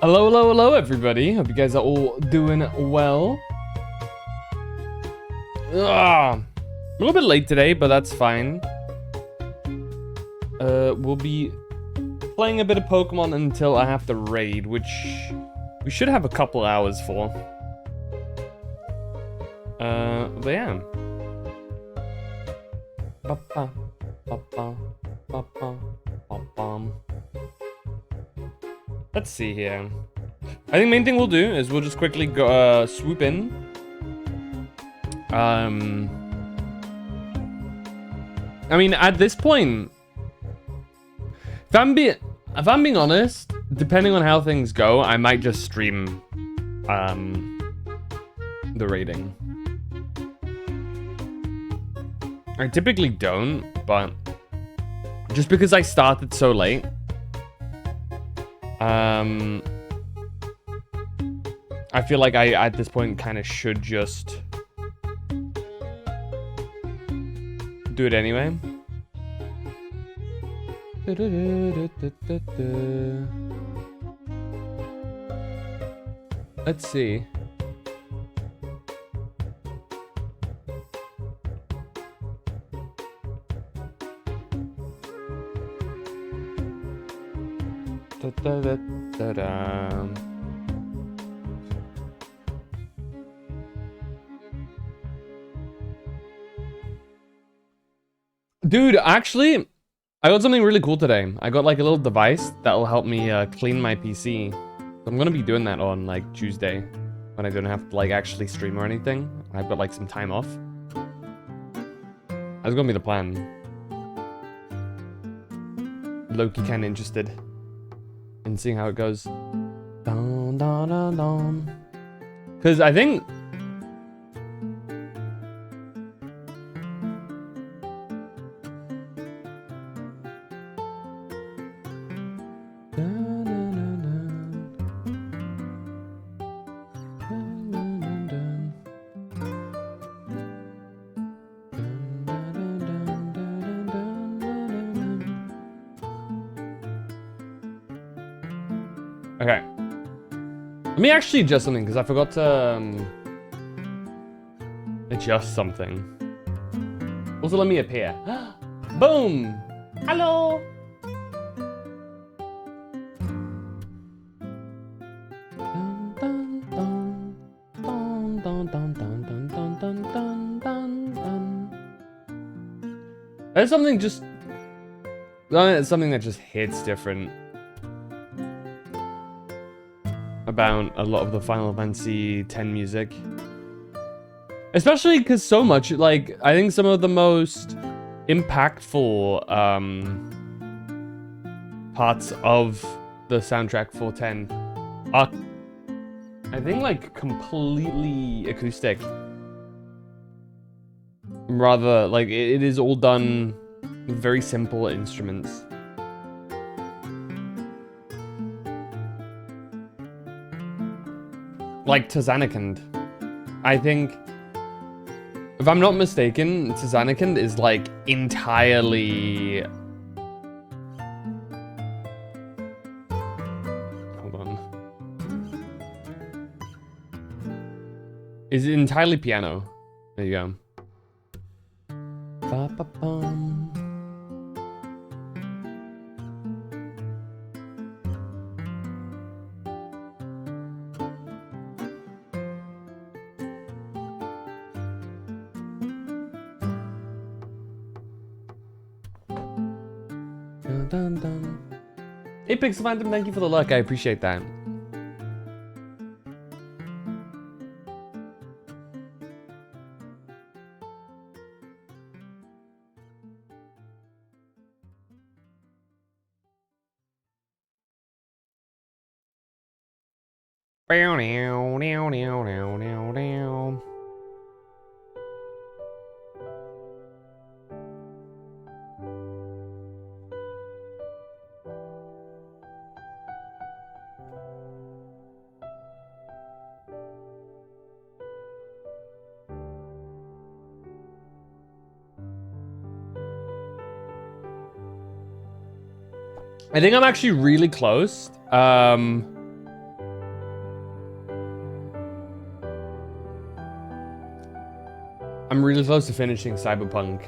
Hello, hello, hello, everybody. Hope you guys are all doing well. A little bit late today, but that's fine. We'll be playing a bit of Pokemon until I have to raid, which we should have a couple hours for. But yeah. Ba-ba, ba-ba, ba-ba, ba-bum. Let's see here. I think the main thing we'll do is we'll just quickly go swoop in. I mean, at this point, if I'm being honest, depending on how things go, I might just stream the raiding. I typically don't, but just because I started so late, I feel like I, at this point, kind of should just do it anyway. Let's see. Dude, actually, I got something really cool today. I got like a little device that will help me clean my PC. I'm gonna be doing that on like Tuesday when I don't have to like actually stream or anything. I've got like some time off. That's gonna be the plan. Loki kinda interested in seeing how it goes. Dun, dun, dun, dun. Cause I think okay. Let me actually adjust something because I forgot to adjust something. Also, let me appear. Boom! Hello! There's something just... It's something that just hits different about a lot of the Final Fantasy X music. Especially because so much, like, I think some of the most impactful parts of the soundtrack for 10 are, I think, like, completely acoustic. Rather, like, it is all done with very simple instruments. Like Tizanakand. I think, if I'm not mistaken, Tizanakand is like entirely... Hold on. Is it entirely piano? There you go. Ba-ba-bum. Dun, dun, dun. Hey Pixel Phantom, thank you for the luck. I appreciate that. I think I'm actually really close. I'm really close to finishing Cyberpunk.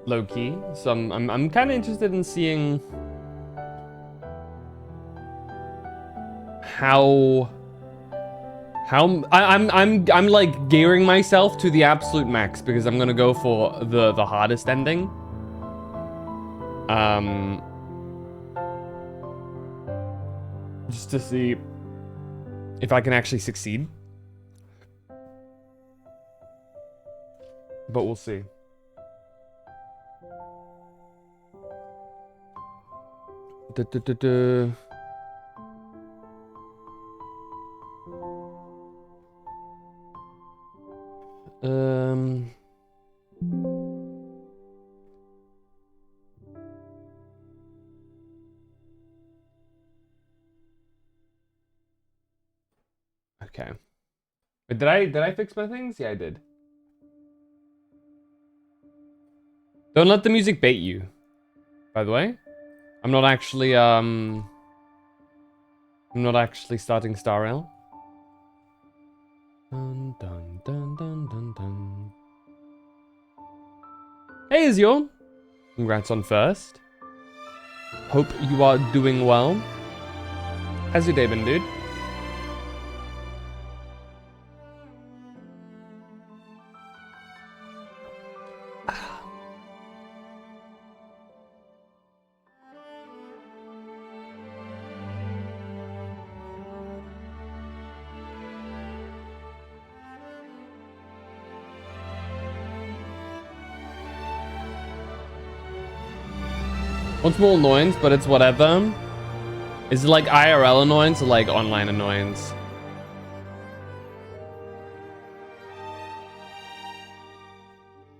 Low key, so I'm kind of interested in seeing how I'm like gearing myself to the absolute max because I'm gonna go for the hardest ending. Just to see if I can actually succeed. But we'll see. Okay. But did I fix my things? Yeah, I did. Don't let the music bait you. By the way, I'm not actually starting Star Rail. Dun, dun, dun, dun, dun, dun. Hey, Izion. Congrats on first. Hope you are doing well. How's your day been, dude? One small annoyance, but it's whatever. Is it like IRL annoyance or like online annoyance?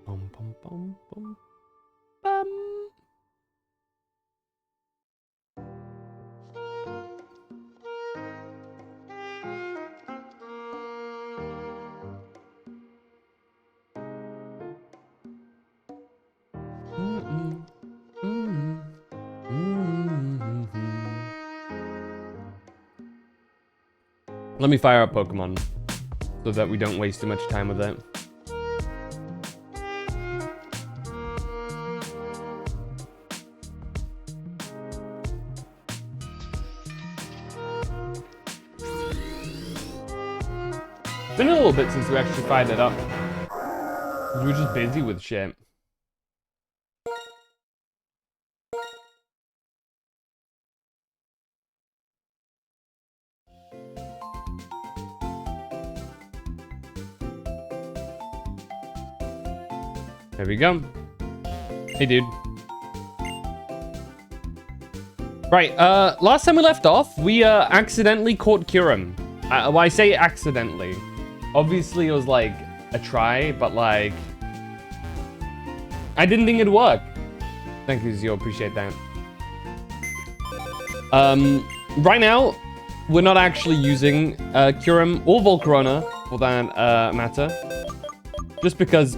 Bum, bum, bum, bum, bum. Let me fire up Pokemon so that we don't waste too much time with it. It's been a little bit since we actually fired it up. We were just busy with shit. There we go. Hey, dude. Right, last time we left off, we accidentally caught Kyurem. Well, I say accidentally. Obviously, it was like a try, but like... I didn't think it'd work. Thank you, Zio. Appreciate that. Right now, we're not actually using Kyurem or Volcarona for that matter. Just because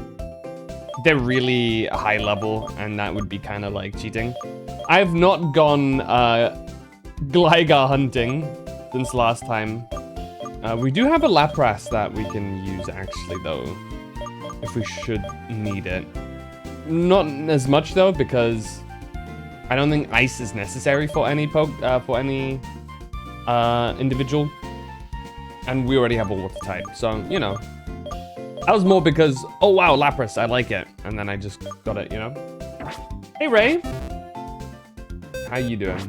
they're really high level, and that would be kind of like cheating. I've not gone Gligar hunting since last time. We do have a Lapras that we can use actually though, if we should need it. Not as much though, because I don't think ice is necessary for any individual, and we already have a water type, so you know. That was more because, oh wow, Lapras, I like it. And then I just got it, you know? Hey, Ray. How you doing?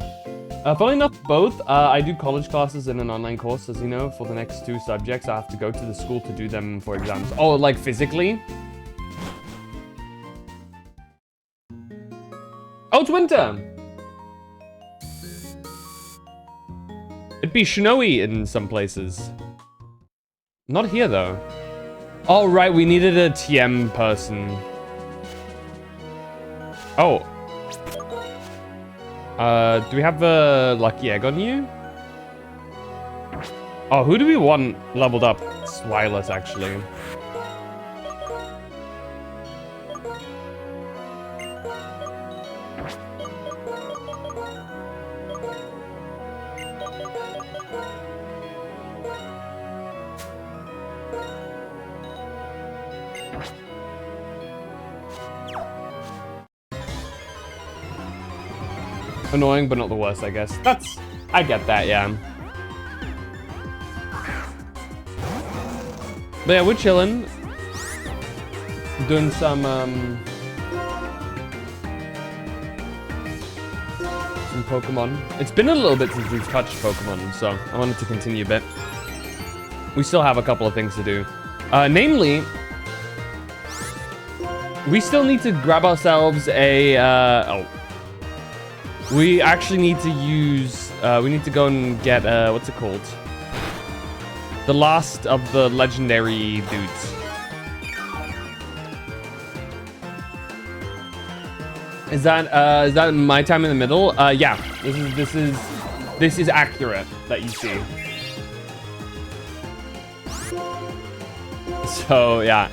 Funnily enough, both. I do college classes in an online course, as you know. For the next 2 subjects, I have to go to the school to do them for exams. Oh, like physically? Oh, it's winter! It'd be snowy in some places. Not here, though. Oh, right, we needed a TM person. Oh. Do we have a lucky egg on you? Oh, who do we want leveled up? Swilus, actually. Annoying, but not the worst, I guess. I get that, yeah. But yeah, we're chilling. Doing some Pokemon. It's been a little bit since we've touched Pokemon, so I wanted to continue a bit. We still have a couple of things to do. Namely, we still need to grab ourselves a... We actually need to use... we need to go and get... what's it called? The last of the legendary dudes. Is that my time in the middle? Yeah. This is accurate that you see. So yeah.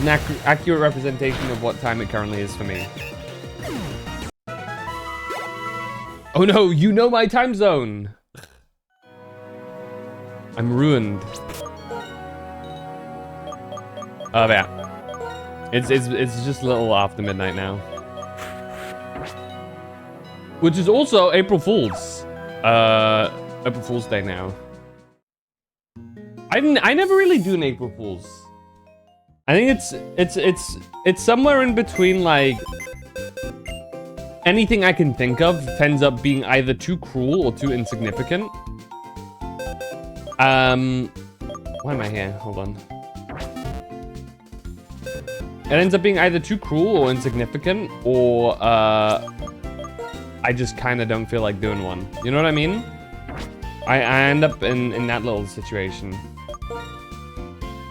An accurate representation of what time it currently is for me. Oh no, you know my time zone. I'm ruined. Oh yeah. It's just a little after midnight now. Which is also April Fool's. April Fool's Day now. I never really do an April Fool's. I think it's somewhere in between, like, anything I can think of ends up being either too cruel or too insignificant. Why am I here? Hold on. It ends up being either too cruel or insignificant, or I just kind of don't feel like doing one. You know what I mean? I end up in that little situation.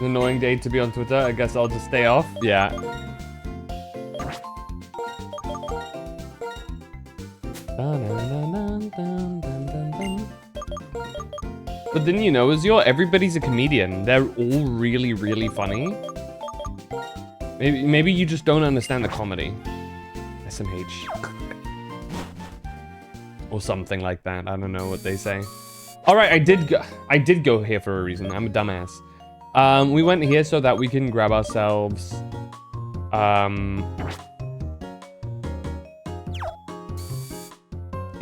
An annoying day to be on Twitter. I guess I'll just stay off. Yeah. But then, you know, everybody's a comedian. They're all really, really funny. Maybe you just don't understand the comedy. SMH. Or something like that. I don't know what they say. All right, I did go here for a reason. I'm a dumbass. We went here so that we can grab ourselves a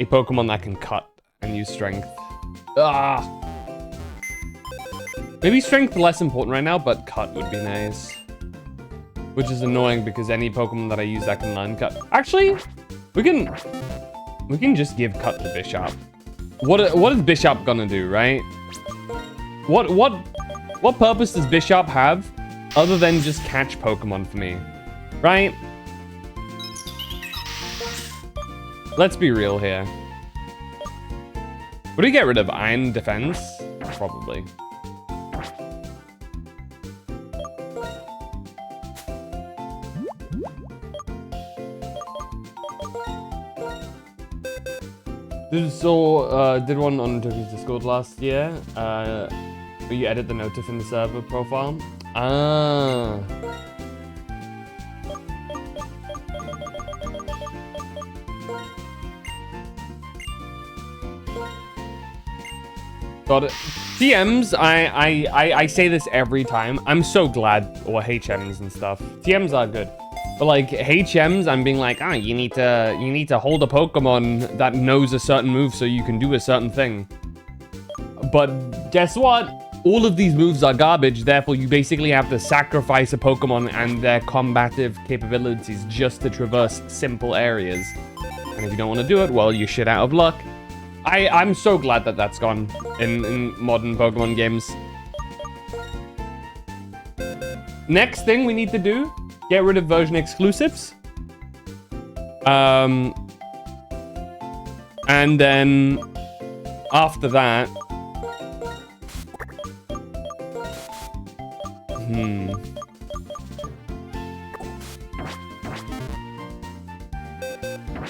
Pokemon that can cut and use strength. Ah. Maybe strength less important right now, but cut would be nice. Which is annoying because any Pokemon that I use that can learn cut. Actually, we can just give cut to Bishop. What is Bishop gonna do, right? What purpose does Bishop have other than just catch Pokemon for me? Right? Let's be real here. Would we get rid of Iron Defense? Probably. Did one on Turkey's Discord last year. Where you edit the notif in the server profile. Ah. Got it. TMs, I say this every time. I'm so glad, or HMs and stuff. TMs are good. But like HMs, I'm being like, you need to hold a Pokemon that knows a certain move so you can do a certain thing. But guess what? All of these moves are garbage, therefore you basically have to sacrifice a Pokemon and their combative capabilities just to traverse simple areas. And if you don't want to do it, well, you're shit out of luck. I'm so glad that that's gone in modern Pokemon games. Next thing we need to do, get rid of version exclusives. And then after that,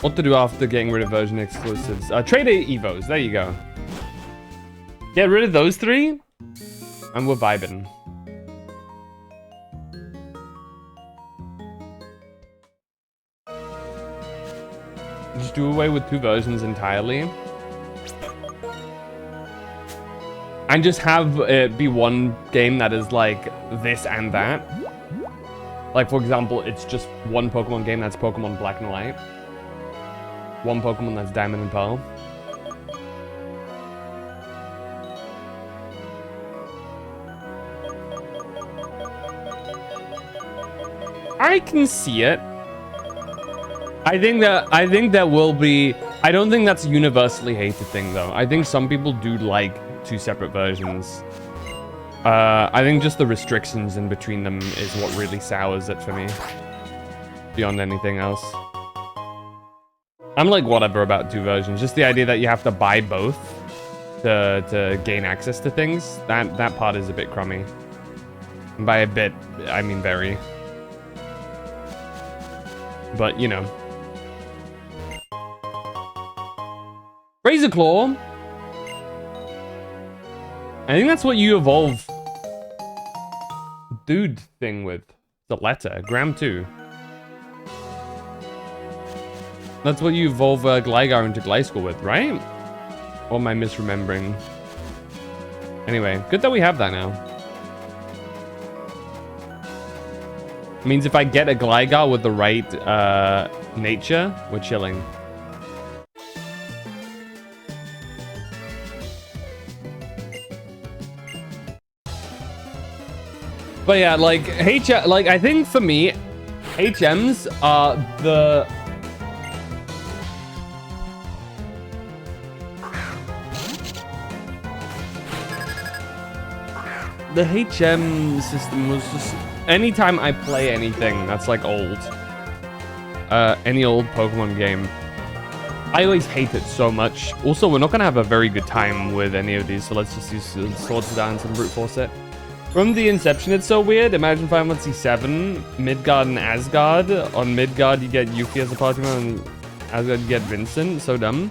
what to do after getting rid of version exclusives? Trade Evos, there you go. Get rid of those three, and we're vibing. Just do away with 2 versions entirely. And just have it be one game that is like this and that. Like, for example, it's just one Pokemon game that's Pokemon Black and White. one Pokemon that's Diamond and Pearl. I can see it. I think that will be. I don't think that's a universally hated thing though. I think some people do like two separate versions. I think just the restrictions in between them is what really sours it for me. Beyond anything else. I'm like whatever about two versions. Just the idea that you have to buy both to gain access to things. That part is a bit crummy. And by a bit, I mean very. But, you know. Razor Claw. I think that's what you evolve dude thing with. The letter. Gram 2. That's what you evolve Gligar into Gliscor with, right? Or am I misremembering? Anyway, good that we have that now. Means if I get a Gligar with the right nature, we're chilling. But yeah, like I think for me, HMs are the HM system was just anytime I play anything that's like old, any old Pokemon game, I always hate it so much. Also, we're not gonna have a very good time with any of these, so let's just use Swords to Dance and Brute Force it. From the inception, it's so weird. Imagine Final Fantasy 7, Midgard and Asgard. On Midgard, you get Yuki as a party member, and Asgard, you get Vincent. So dumb.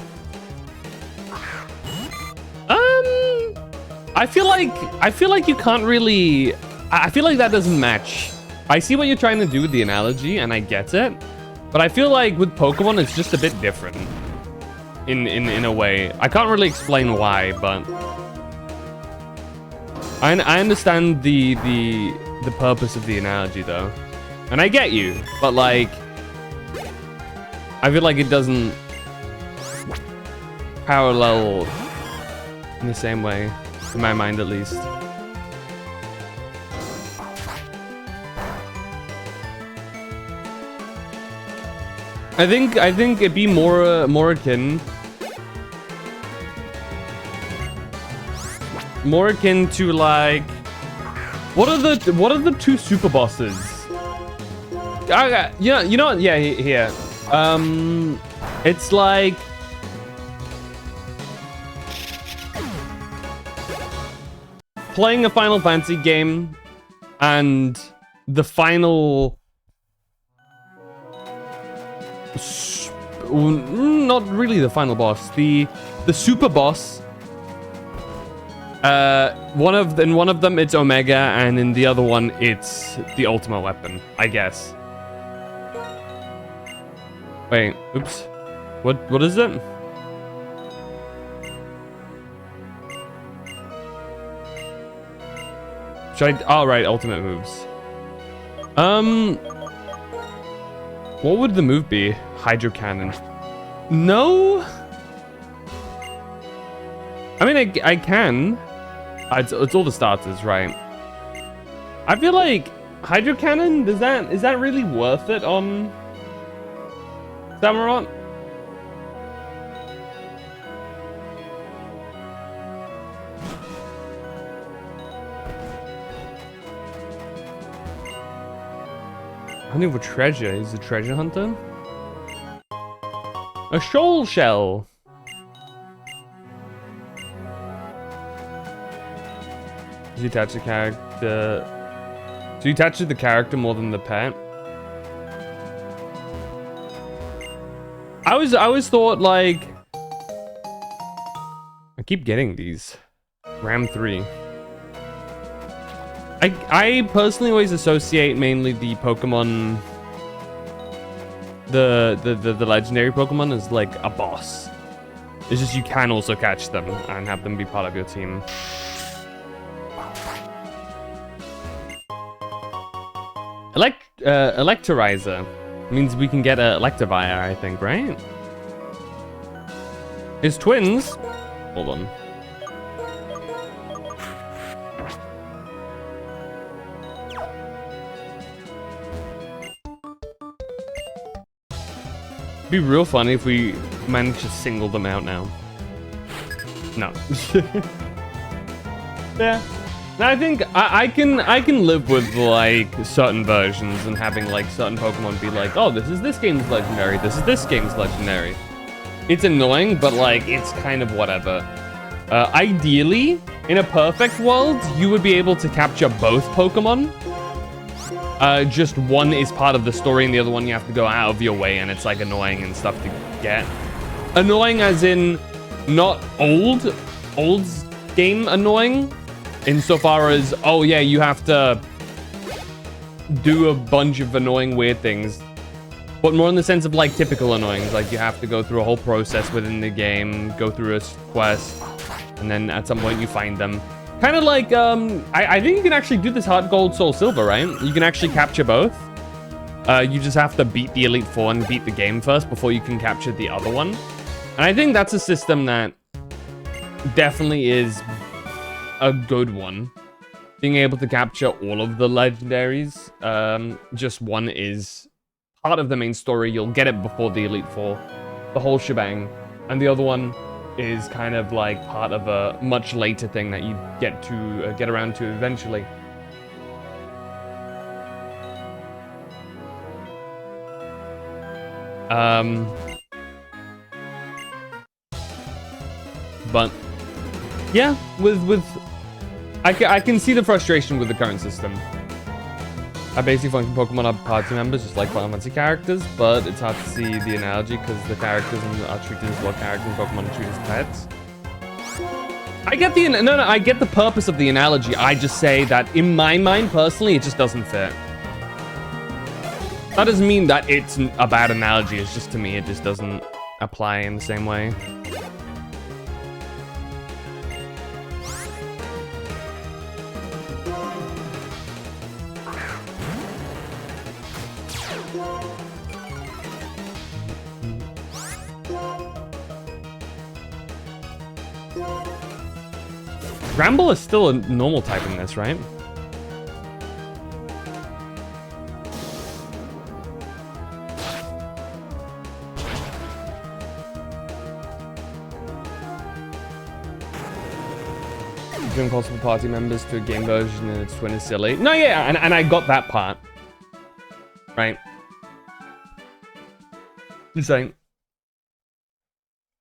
I feel like you can't really. I feel like that doesn't match. I see what you're trying to do with the analogy, and I get it. But I feel like with Pokemon, it's just a bit different. In a way, I can't really explain why, but. I understand the purpose of the analogy though, and I get you, but like, I feel like it doesn't parallel in the same way, in my mind at least. I think it'd be more akin. More akin to like, what are the two super bosses? You know, yeah, here. It's like playing a Final Fantasy game, and the final, not really the final boss, the super boss. One of them it's Omega, and in the other one it's the Ultima weapon, I guess. Wait, oops. What is it? Should I? Oh, right, ultimate moves. What would the move be? Hydro Cannon. No. I mean, I can. It's all the starters, right? I feel like Hydro Cannon, is that really worth it on Samurott? Hunting for treasure. He's a treasure hunter. A shoal shell. You attach the character. So you attach to the character more than the pet. I always thought like I keep getting these. Ram 3. I personally always associate mainly the Pokemon, the legendary Pokemon as like a boss. It's just you can also catch them and have them be part of your team. Electorizer means we can get a Electivire, I think, right? His twins? Hold on. It'd be real funny if we managed to single them out now. No. Yeah. I think I can live with like certain versions and having like certain Pokemon be like, oh, this is this game's legendary, this is this game's legendary. It's annoying, but like it's kind of whatever. Ideally, in a perfect world, you would be able to capture both Pokemon. Just one is part of the story and the other one you have to go out of your way, and it's like annoying and stuff to get. Annoying as in not old game annoying. Insofar as, oh yeah, you have to do a bunch of annoying weird things. But more in the sense of like typical annoyings, like you have to go through a whole process within the game, go through a quest, and then at some point you find them. Kind of like, I think you can actually do this Heart Gold, Soul Silver, right? You can actually capture both. You just have to beat the Elite Four and beat the game first before you can capture the other one. And I think that's a system that definitely is a good one. Being able to capture all of the legendaries. Just one is part of the main story. You'll get it before the Elite Four. The whole shebang. And the other one is kind of like part of a much later thing that you get to get around to eventually. But yeah, with I can see the frustration with the current system. Basic function Pokemon are party members, just like Final Fantasy characters, but it's hard to see the analogy because the characters are treated as well characters and Pokemon are treated as pets. I get the I get the purpose of the analogy. I just say that in my mind personally, it just doesn't fit. That doesn't mean that it's a bad analogy. It's just to me, it just doesn't apply in the same way. Ramble is still a normal type in this, right? Doing calls for party members to a game version and its twin is silly. No, yeah, and I got that part. Right. Just saying.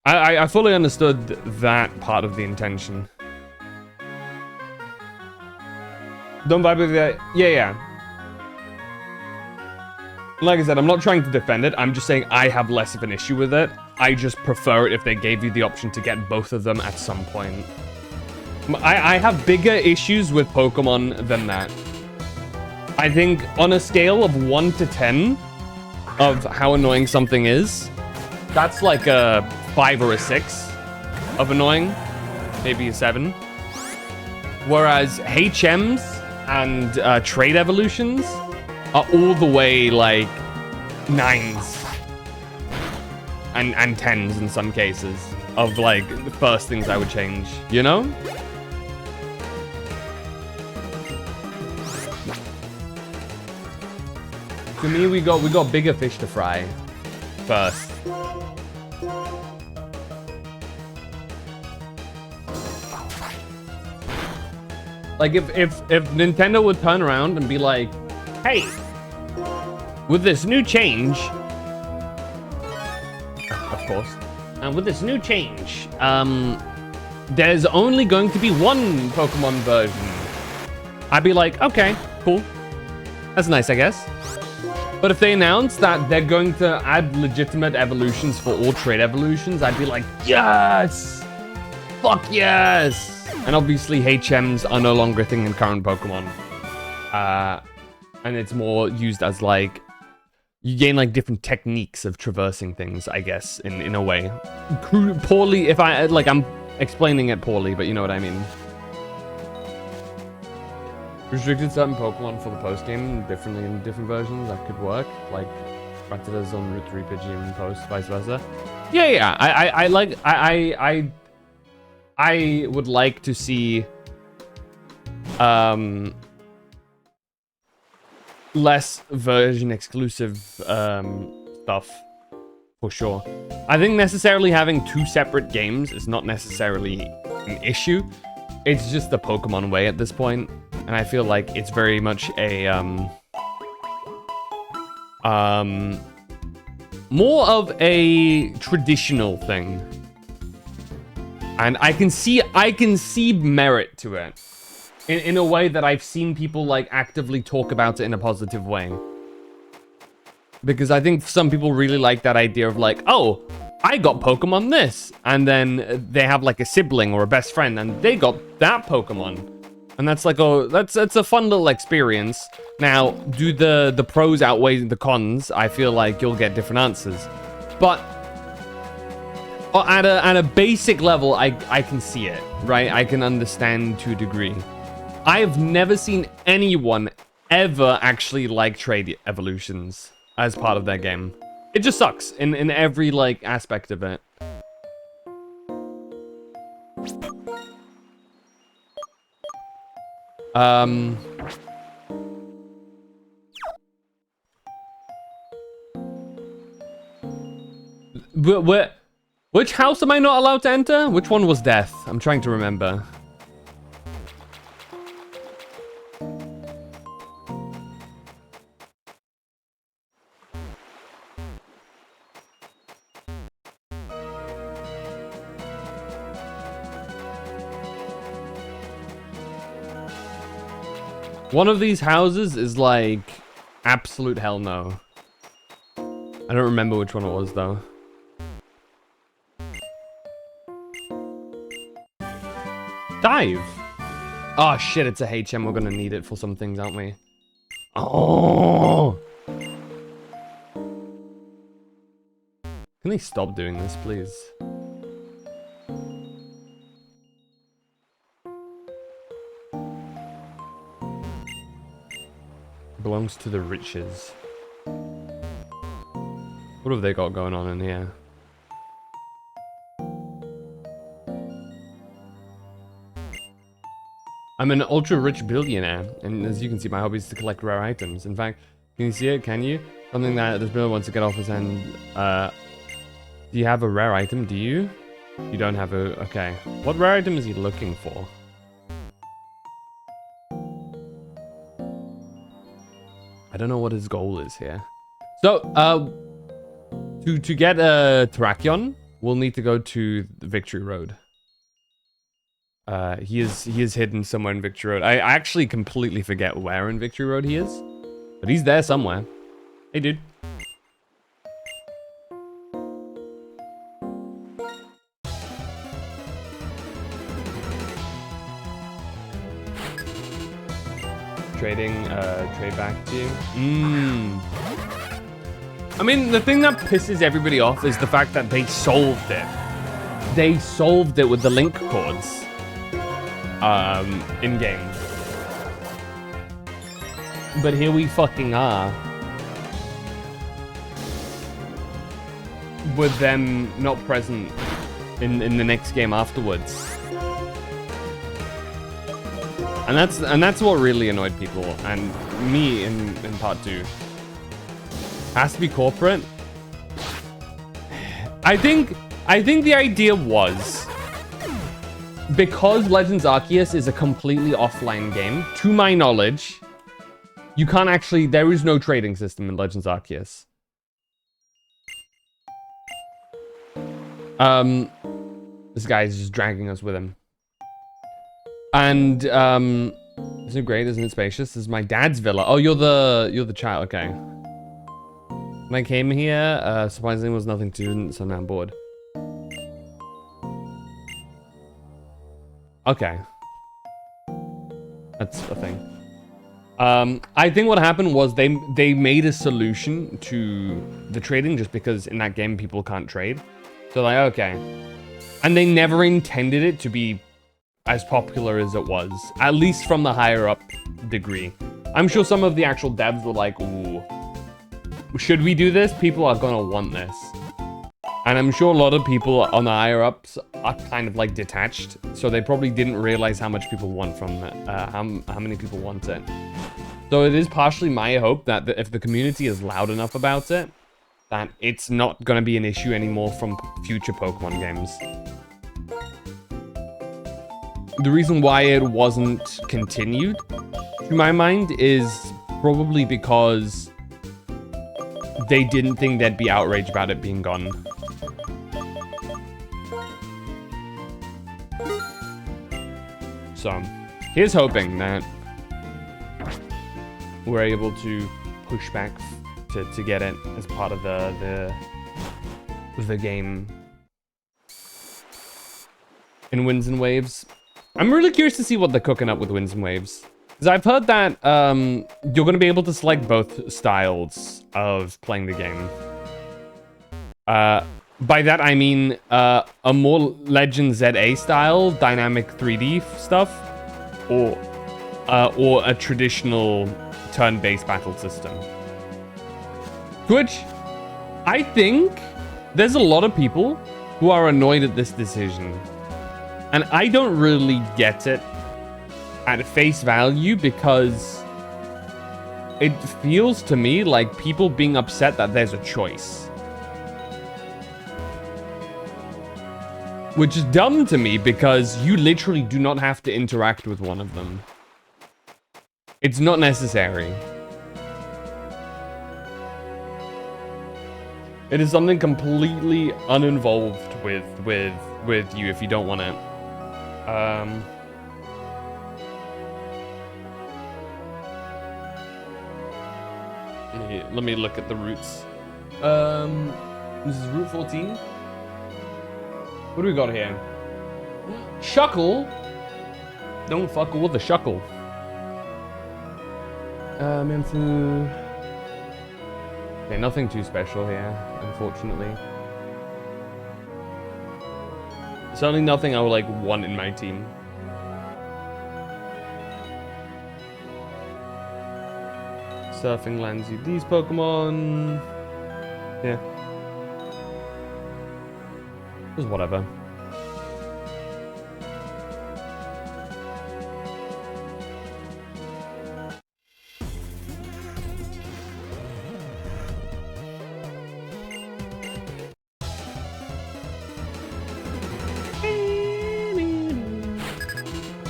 I fully understood that part of the intention. Don't vibe with that. Yeah. Like I said, I'm not trying to defend it. I'm just saying I have less of an issue with it. I just prefer it if they gave you the option to get both of them at some point. I have bigger issues with Pokemon than that. I think on a scale of 1 to 10 of how annoying something is, that's like a 5 or a 6 of annoying. Maybe a 7. Whereas HMs and trade evolutions are all the way like 9s and 10s in some cases of like the first things I would change, you know? To me, we got bigger fish to fry first. Like if Nintendo would turn around and be like, hey, with this new change, of course, and with this new change, there's only going to be one Pokemon version. I'd be like, okay, cool. That's nice, I guess. But if they announce that they're going to add legitimate evolutions for all trade evolutions, I'd be like, yes! Fuck yes! And obviously HMs are no longer a thing in current Pokemon. And it's more used as like, you gain like different techniques of traversing things, I guess, in a way. Poorly, if I'm explaining it poorly, but you know what I mean. Restricted certain Pokemon for the post-game differently in different versions, that could work. Like, Rattata's on Route 3 Pidgey and post, vice versa. Yeah. I would like to see less version exclusive stuff for sure. I think necessarily having 2 separate games is not necessarily an issue. It's just the Pokemon way at this point, and I feel like it's very much a more of a traditional thing. And I can see merit to it in a way that I've seen people like actively talk about it in a positive way. Because I think some people really like that idea of like, oh, I got Pokemon this, and then they have like a sibling or a best friend and they got that Pokemon. And that's like, oh, that's a fun little experience. Now, do the pros outweigh the cons? I feel like you'll get different answers. But at a basic level, I can see it, right? I can understand to a degree. I've never seen anyone ever actually like trade evolutions as part of their game. It just sucks in every like aspect of it. Which house am I not allowed to enter? Which one was death? I'm trying to remember. One of these houses is like absolute hell no. I don't remember which one it was though. Dive. Oh shit, it's a HM. We're gonna need it for some things, aren't we? Oh. Can they stop doing this, please? Belongs to the riches. What have they got going on in here? I'm an ultra-rich billionaire, and as you can see, my hobby is to collect rare items. In fact, can you see it? Can you? Something that this billionaire wants to get off his hand. Do you have a rare item? Do you? You don't have a... Okay. What rare item is he looking for? I don't know what his goal is here. So, to get a Terrakion, we'll need to go to Victory Road. He is hidden somewhere in Victory Road. I actually completely forget where in Victory Road he is, but he's there somewhere. Hey, dude. Trading, trade back to you. I mean, the thing that pisses everybody off is the fact that they solved it. They solved it with the link codes. In game. But here we fucking are. With them not present in the next game afterwards. And that's what really annoyed people, and me in part 2. Has to be corporate. I think the idea was, because Legends Arceus is a completely offline game, to my knowledge, you can't actually, there is no trading system in Legends Arceus. This guy's just dragging us with him. And, isn't it great? Isn't it spacious? This is my dad's villa. Oh, you're the child. Okay. When I came here, surprisingly was nothing to do, so now I'm bored. Okay. That's a thing. I think what happened was they made a solution to the trading just because in that game people can't trade. So like, okay. And they never intended it to be as popular as it was, at least from the higher up degree. I'm sure some of the actual devs were like, ooh, should we do this? People are gonna want this. And I'm sure a lot of people on the higher ups are kind of like detached, so they probably didn't realize how much people want from it, how many people want it. So it is partially my hope that if the community is loud enough about it, that it's not going to be an issue anymore from future Pokemon games. The reason why it wasn't continued, to my mind, is probably because they didn't think they'd be outraged about it being gone. So, here's hoping that we're able to push back to get it as part of the game in Winds and Waves. I'm really curious to see what they're cooking up with Winds and Waves. Because I've heard that you're going to be able to select both styles of playing the game. By that, I mean a more Legend ZA style dynamic 3D stuff, or a traditional turn-based battle system. Which, I think there's a lot of people who are annoyed at this decision. And I don't really get it at face value, because it feels to me like people being upset that there's a choice. Which is dumb to me, because you literally do not have to interact with one of them. It's not necessary. It is something completely uninvolved with you if you don't want it. Let me look at the routes. This is Route 14. What do we got here? Shuckle? Don't fuck with the Shuckle. Into... Okay, nothing too special here, unfortunately. Certainly nothing I would like want in my team. Surfing lands you these Pokemon. Yeah. Just whatever.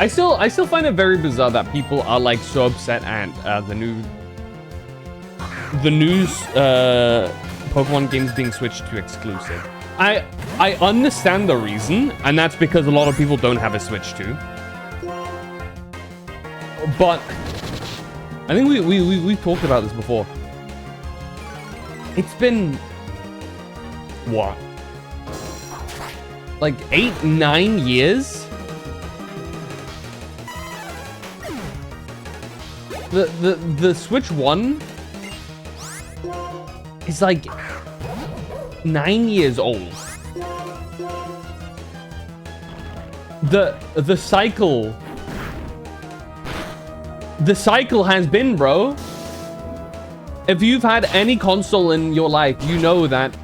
I still find it very bizarre that people are like so upset at the new Pokemon games being switched to exclusive. I understand the reason, and that's because a lot of people don't have a Switch 2. But I think we've talked about this before. It's been what? Like 8-9 years? The Switch 1 is like 9 years old. The cycle has been, bro. If you've had any console in your life, you know that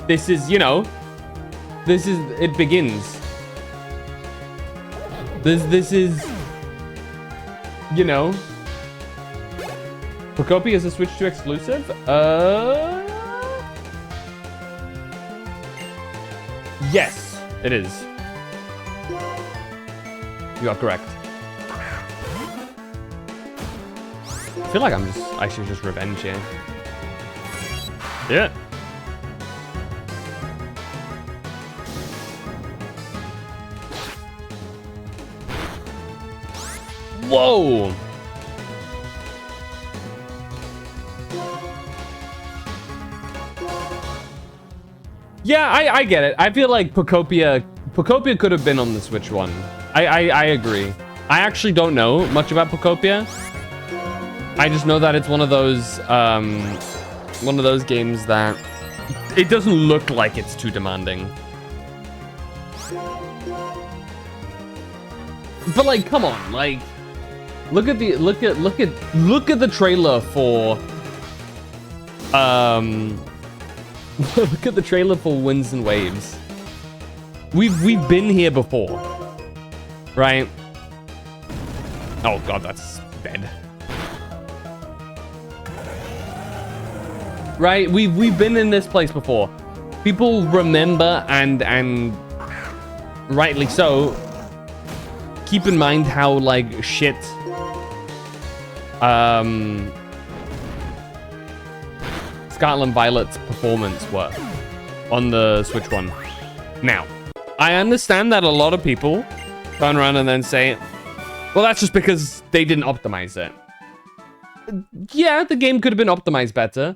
this is, you know, it begins. This is, you know. Pokopia is a Switch 2 exclusive? Yes, it is. You are correct. I feel like I should just revenge here. Yeah. Whoa! Yeah, I get it. I feel like Pokopia could have been on the Switch 1. I agree. I actually don't know much about Pokopia. I just know that it's one of those games that it doesn't look like it's too demanding. But like, come on, like, look at the trailer for Look at the trailer for Winds and Waves. We've been here before, right? Oh god, that's bad. Right, we've been in this place before. People remember, and rightly so, keep in mind how like shit Scarlet and Violet's performance were on the Switch one. Now, I understand that a lot of people turn around and then say, well, that's just because they didn't optimize it. Yeah, the game could have been optimized better,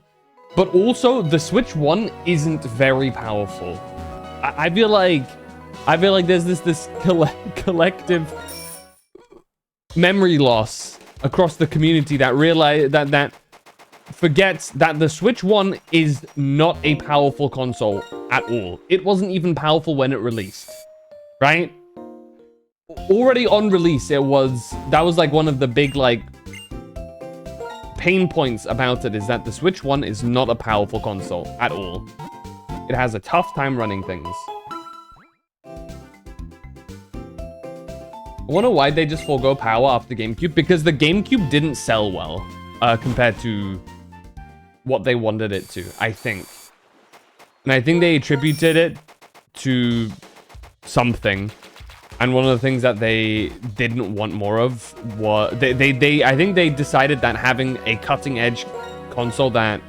but also the Switch one isn't very powerful. I feel like there's this collective memory loss across the community that realize that forgets that the Switch 1 is not a powerful console at all. It wasn't even powerful when it released, right? Already on release, that was like one of the big like pain points about it, is that the Switch 1 is not a powerful console at all. It has a tough time running things. I wonder why they just forego power after GameCube, because the GameCube didn't sell well compared to what they wanted it to, I think. And I think they attributed it to something. And one of the things that they didn't want more of was I think they decided that having a cutting edge console that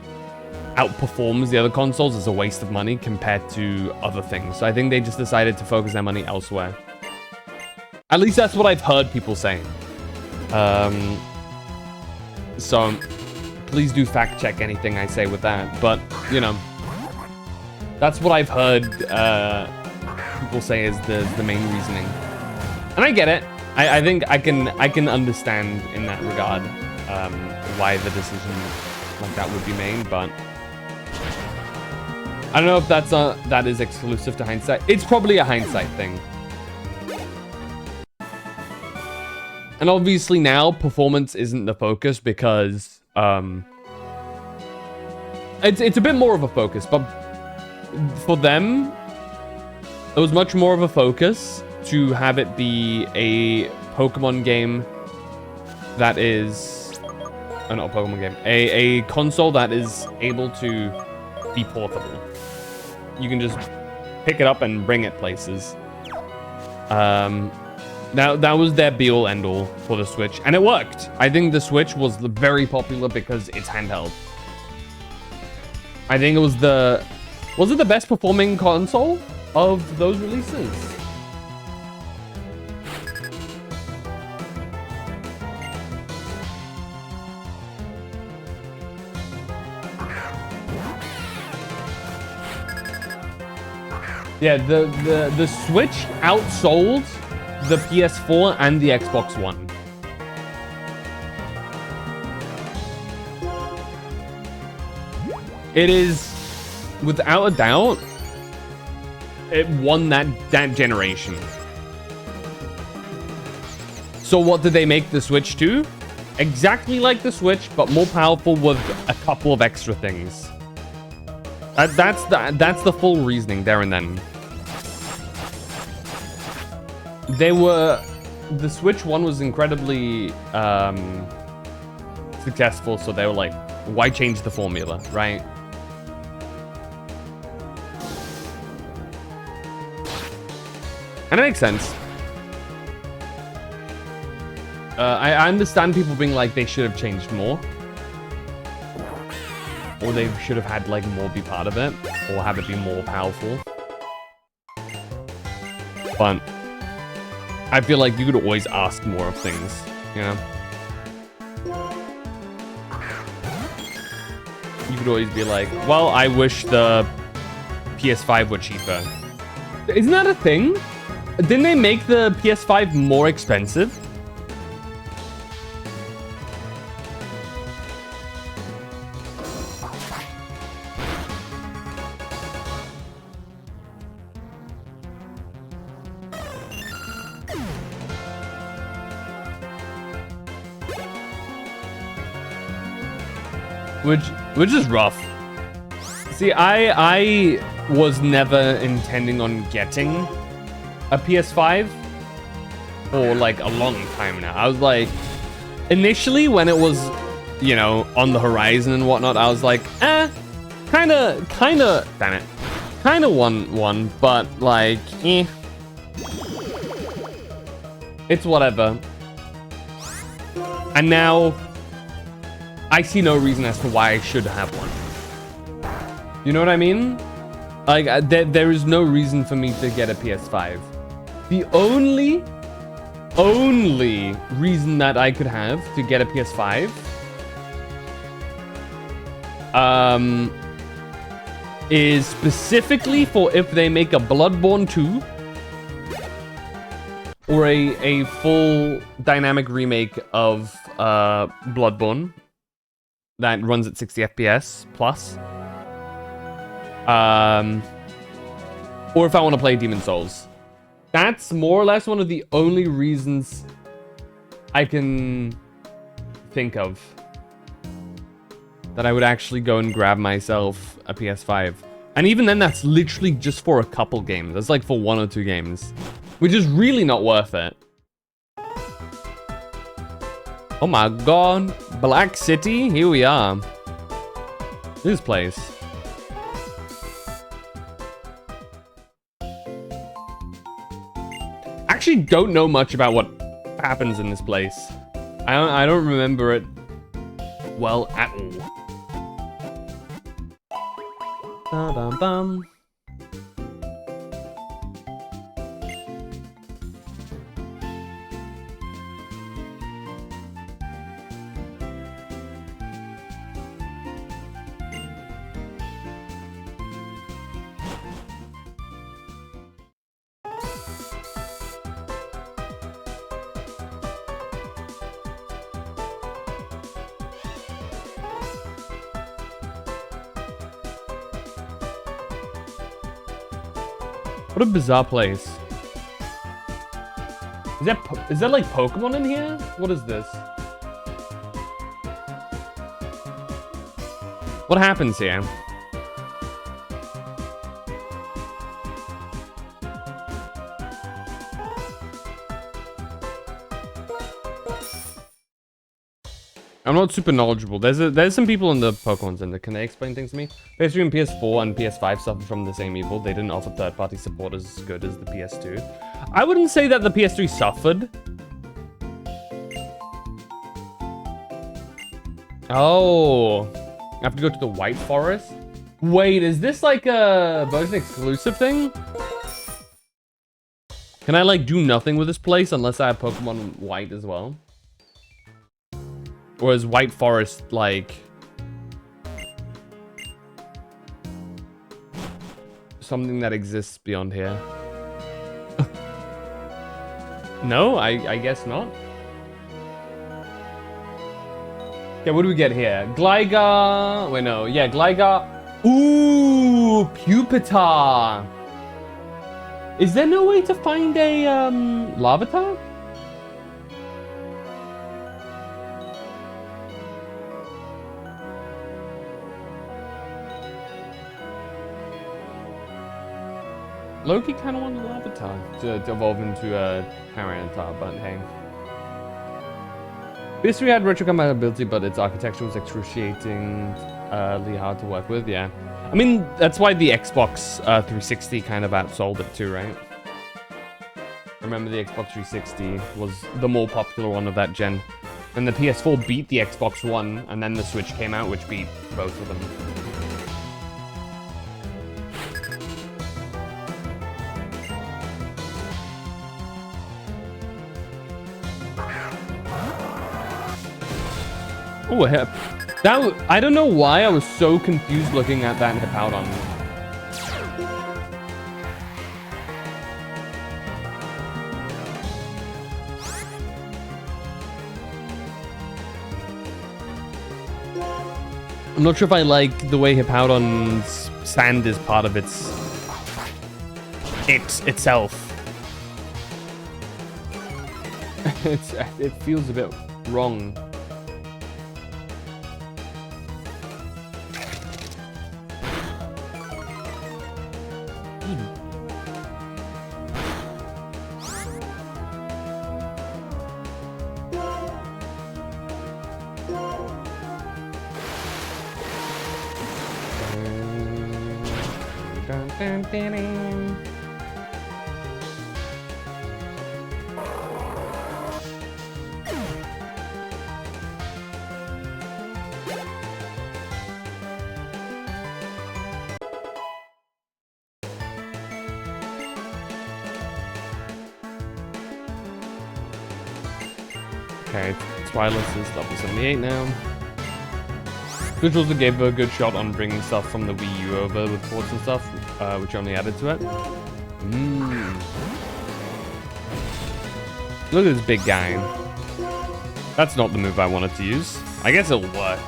outperforms the other consoles is a waste of money compared to other things. So I think they just decided to focus their money elsewhere. At least that's what I've heard people saying. So please do fact check anything I say with that. But, you know, that's what I've heard people say is the main reasoning. And I get it. I think I can understand in that regard why the decision like that would be made, but I don't know if that is exclusive to hindsight. It's probably a hindsight thing. And obviously now performance isn't the focus because it's a bit more of a focus, but for them it was much more of a focus to have it be a Pokemon game that is not a Pokemon game, a console that is able to be portable. You can just pick it up and bring it places. Now, that was their be-all, end-all for the Switch, and it worked. I think the Switch was very popular because it's handheld. I think it was was it the best performing console of those releases? Yeah, the Switch outsold the PS4 and the Xbox One. It is, without a doubt, it won that generation. So what did they make the Switch to? Exactly like the Switch, but more powerful with a couple of extra things. That's the full reasoning there and then. The Switch 1 was incredibly successful, so they were like, why change the formula, right? And it makes sense. I understand people being like, they should have changed more. Or they should have had like more be part of it, or have it be more powerful. But I feel like you could always ask more of things, you know? You could always be like, well, I wish the PS5 were cheaper. Isn't that a thing? Didn't they make the PS5 more expensive? Which is rough. See, I was never intending on getting a PS5 for like a long time now. I was like, initially when it was, you know, on the horizon and whatnot, I was like, damn it, want one, but like, it's whatever. And now I see no reason as to why I should have one. You know what I mean? Like, there is no reason for me to get a PS5. The only reason that I could have to get a PS5 is specifically for if they make a Bloodborne 2 or a full dynamic remake of Bloodborne that runs at 60 FPS plus. Or if I want to play Demon Souls. That's more or less one of the only reasons I can think of that I would actually go and grab myself a PS5. And even then, that's literally just for a couple games. That's like for 1 or 2 games, which is really not worth it. Oh my god, Black City, here we are. This place. Actually don't know much about what happens in this place. I don't remember it well at all. Ba-dum-bum. What a bizarre place. Is that like Pokemon in here? What is this? What happens here? I'm not super knowledgeable. There's some people in the Pokemon Center. Can they explain things to me? PS3 and PS4 and PS5 suffered from the same evil. They didn't offer third-party support as good as the PS2. I wouldn't say that the PS3 suffered. Oh, I have to go to the White Forest? Wait, is this like a version exclusive thing? Can I like do nothing with this place unless I have Pokemon White as well? Or is White Forest like something that exists beyond here? No, I guess not. Okay, what do we get here? Gligar. Wait, no. Yeah, Gligar. Ooh, Pupitar. Is there no way to find a Larvitar? Loki kind of wanted Larvitar to evolve into a Tyranitar, but hey. PS3 had retrocompatibility, but its architecture was excruciatingly hard to work with, yeah. I mean, that's why the Xbox 360 kind of outsold it too, right? Remember the Xbox 360 was the more popular one of that gen. And the PS4 beat the Xbox One, and then the Switch came out, which beat both of them. Oh, a hip. I don't know why I was so confused looking at that Hippowdon. I'm not sure if I like the way Hippowdon's sand is part of itself. It feels a bit wrong. Okay, Twilight is level 78 now. Which also gave a good shot on bringing stuff from the Wii U over with ports and stuff, which only added to it. Look at this big guy. That's not the move I wanted to use. I guess it'll work.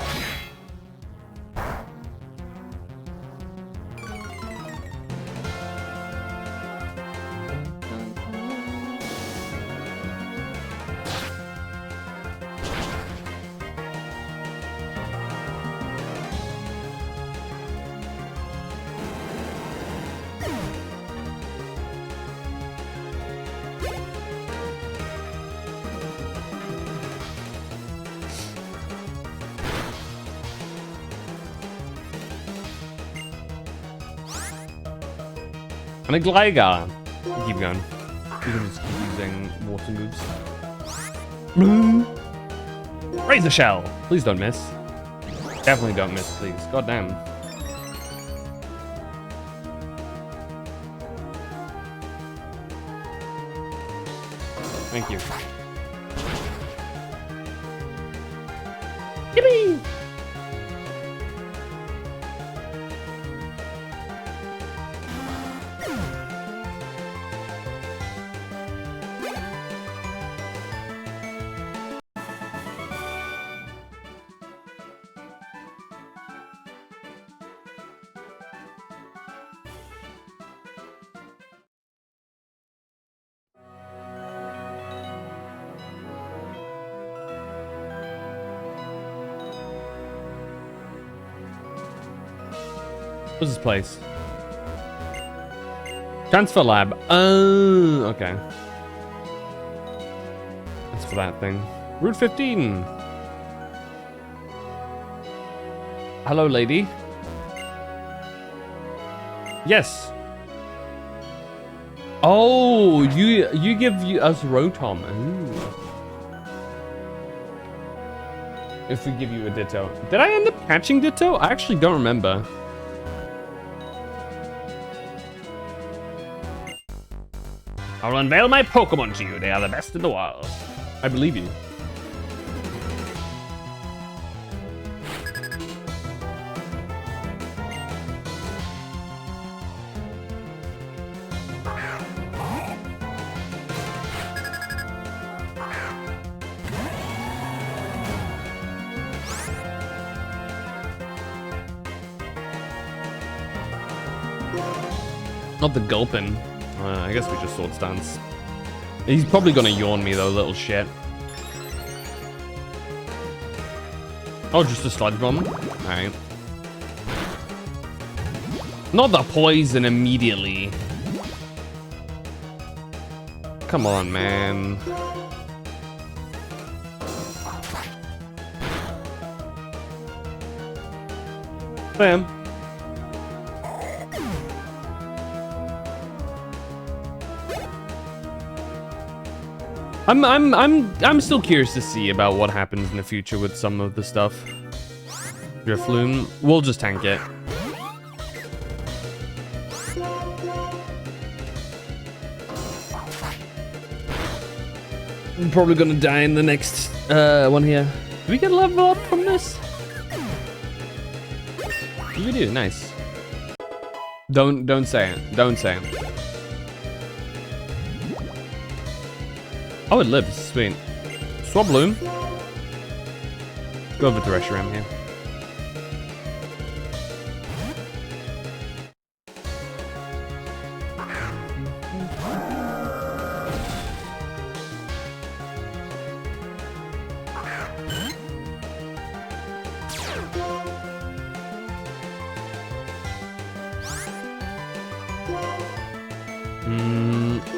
And a Gligar. Keep going. You can just keep using water moves. Razor Shell. Please don't miss. Definitely don't miss, please. God damn. Thank you. Yippee! What's this place? Transfer lab. Oh, okay. That's for that thing. Route 15. Hello, lady. Yes. Oh, you give us Rotom. Ooh. If we give you a Ditto. Did I end up catching Ditto? I actually don't remember. I will unveil my Pokemon to you. They are the best in the world. I believe you. Not the Gulpin. I guess we just Swords Dance. He's probably gonna yawn me though, little shit. Oh, just a Sludge Bomb? Alright. Not the poison immediately. Come on, man. Bam. I'm still curious to see about what happens in the future with some of the stuff. Drifloon, we'll just tank it. I'm probably gonna die in the next one here. Do we get level up from this? We do, nice. Don't say it. Don't say it. Oh, it lives. Sweet. Swabloom. Go over to Reshiram here.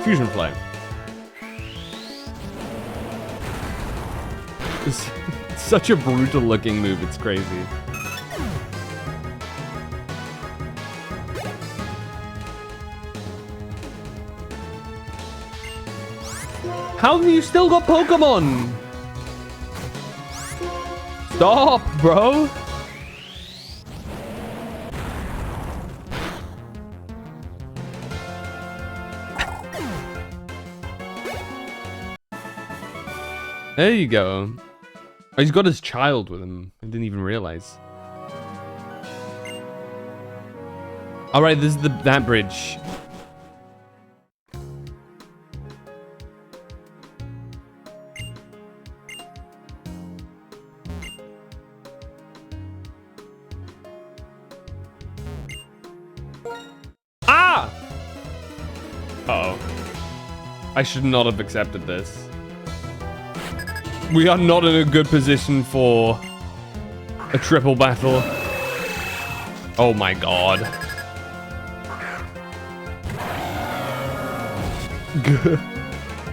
Fusion Flame. It's such a brutal looking move, it's crazy. How have you still got Pokemon? Stop, bro. There you go. Oh, he's got his child with him. I didn't even realize. All right, this is that bridge. Ah! Uh-oh. I should not have accepted this. We are not in a good position for a triple battle. Oh my god.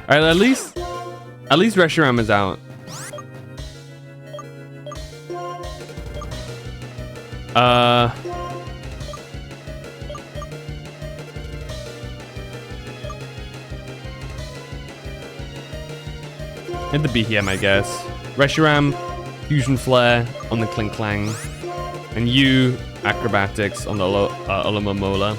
Alright, at least Reshiram is out. Hit the BHM, I guess. Reshiram, Fusion Flare on the Klinklang. And you, Acrobatics on the Alomomola.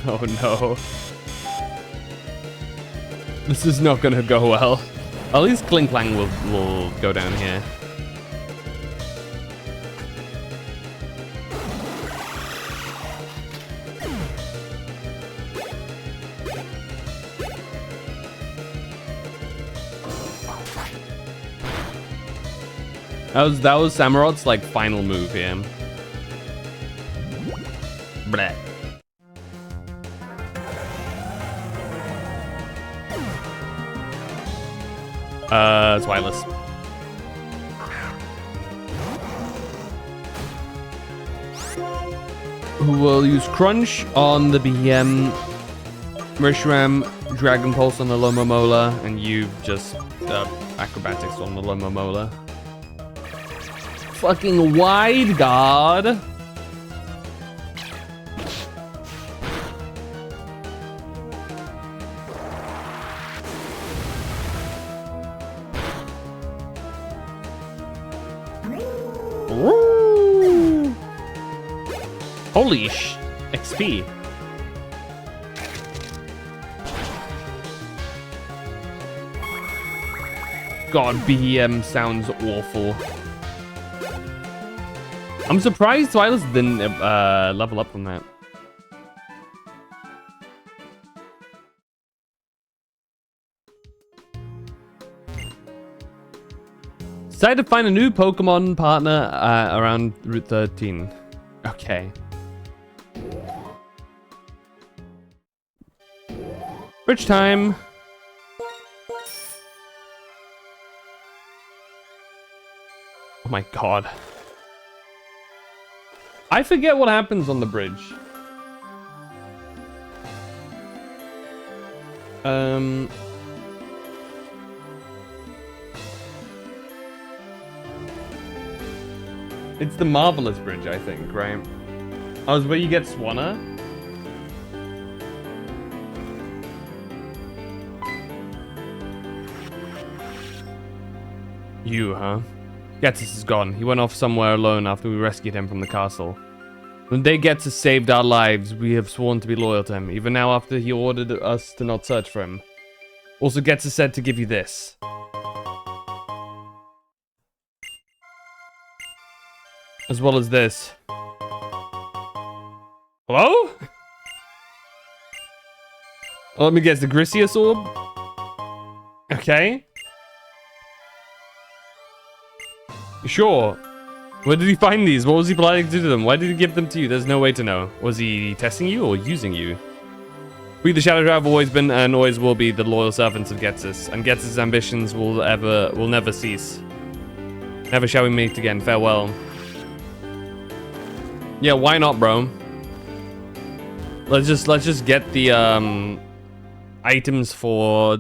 Oh no. This is not gonna go well. At least Klinklang will go down here. That was Samurot's like final move here. Bleh. It's wireless. Who will use Crunch on the BM, Reshiram, Dragon Pulse on the Lomomola, and you just Acrobatics on the Lomomola. Fucking wide guard. Ooh. Holy XP. God, BM sounds awful. I'm surprised Twilis didn't level up from that. Decided to find a new Pokemon partner around Route 13. Okay. Bridge time. Oh my god. I forget what happens on the bridge. It's the Marvelous Bridge, I think, right? Oh, it's where you get Swanna? You, huh? Ghetsis is gone. He went off somewhere alone after we rescued him from the castle. When day Ghetsis saved our lives, we have sworn to be loyal to him, even now after he ordered us to not search for him. Also, Ghetsis said to give you this. As well as this. Hello? Oh, let me guess, the Grisius orb? Okay. Sure. Where did he find these? What was he planning to do to them? Why did he give them to you? There's no way to know. Was he testing you or using you? We, the Shadow Tribe, have always been and always will be the loyal servants of Ghetsis, and Ghetsis' ambitions will never cease. Never shall we meet again. Farewell. Yeah, why not, bro? Let's just get the items for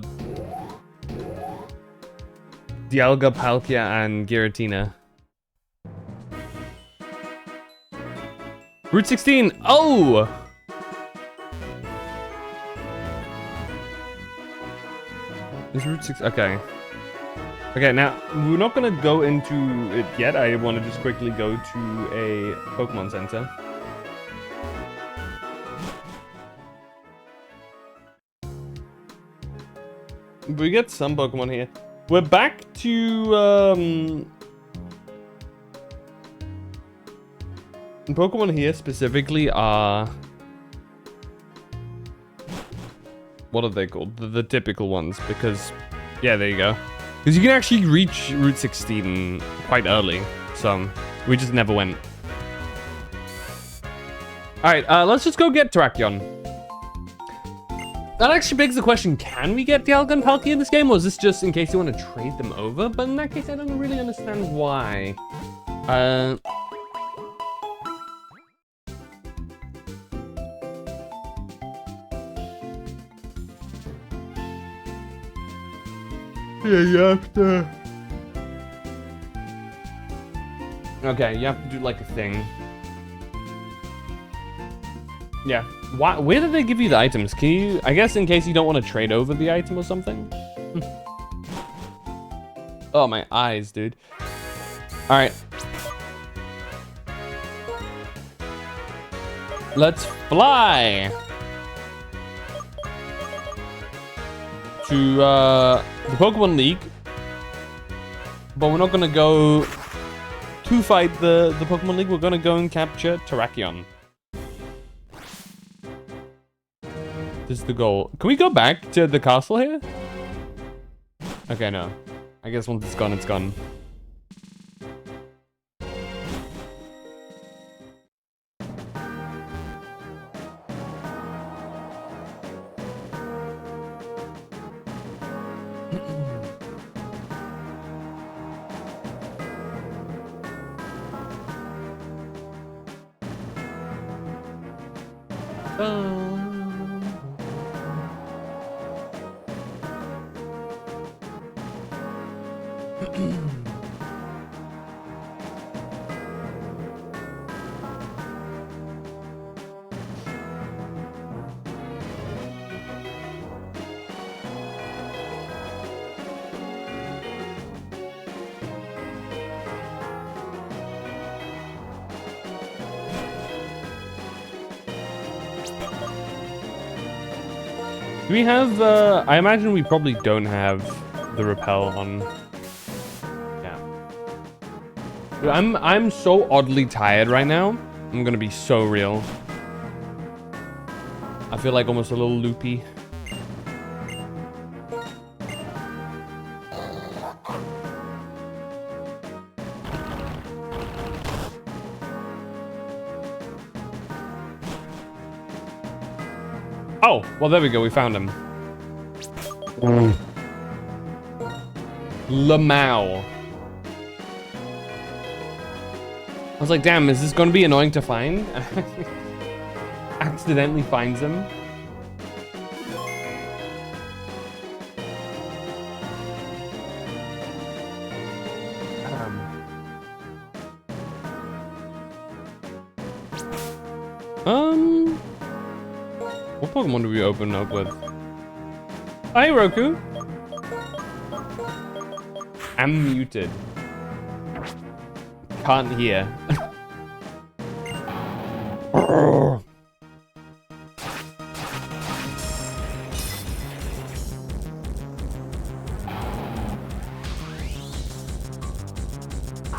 Dialga, Palkia, and Giratina. Route 16. Oh! Is Route 6? Okay. Okay, now, we're not gonna go into it yet. I want to just quickly go to a Pokemon Center. We get some Pokemon here. We're back to, Pokemon here specifically are... What are they called? The typical ones, because... Yeah, there you go. Because you can actually reach Route 16 quite early, so we just never went. Alright, let's just go get Terrakion. That actually begs the question, can we get Dialga and Palkia in this game, or is this just in case you want to trade them over? But in that case, I don't really understand why. Yeah, you have to... Okay, you have to do like a thing. Yeah. Why? Where did they give you the items? Can you... I guess in case you don't want to trade over the item or something? Oh, my eyes, dude. Alright. Let's fly! To, the Pokemon League. But we're not gonna go to fight the Pokemon League. We're gonna go and capture Terrakion. This is the goal. Can we go back to the castle here? Okay, no. I guess once it's gone, it's gone. Do we have, I imagine we probably don't have the repel on. Yeah. Dude, I'm so oddly tired right now. I'm gonna be so real. I feel like almost a little loopy. Oh, well, there we go. We found him. Lamau. I was like, damn, is this going to be annoying to find? Accidentally finds him. What Pokemon do we open up with? Hi, Roku. I'm muted. Can't hear.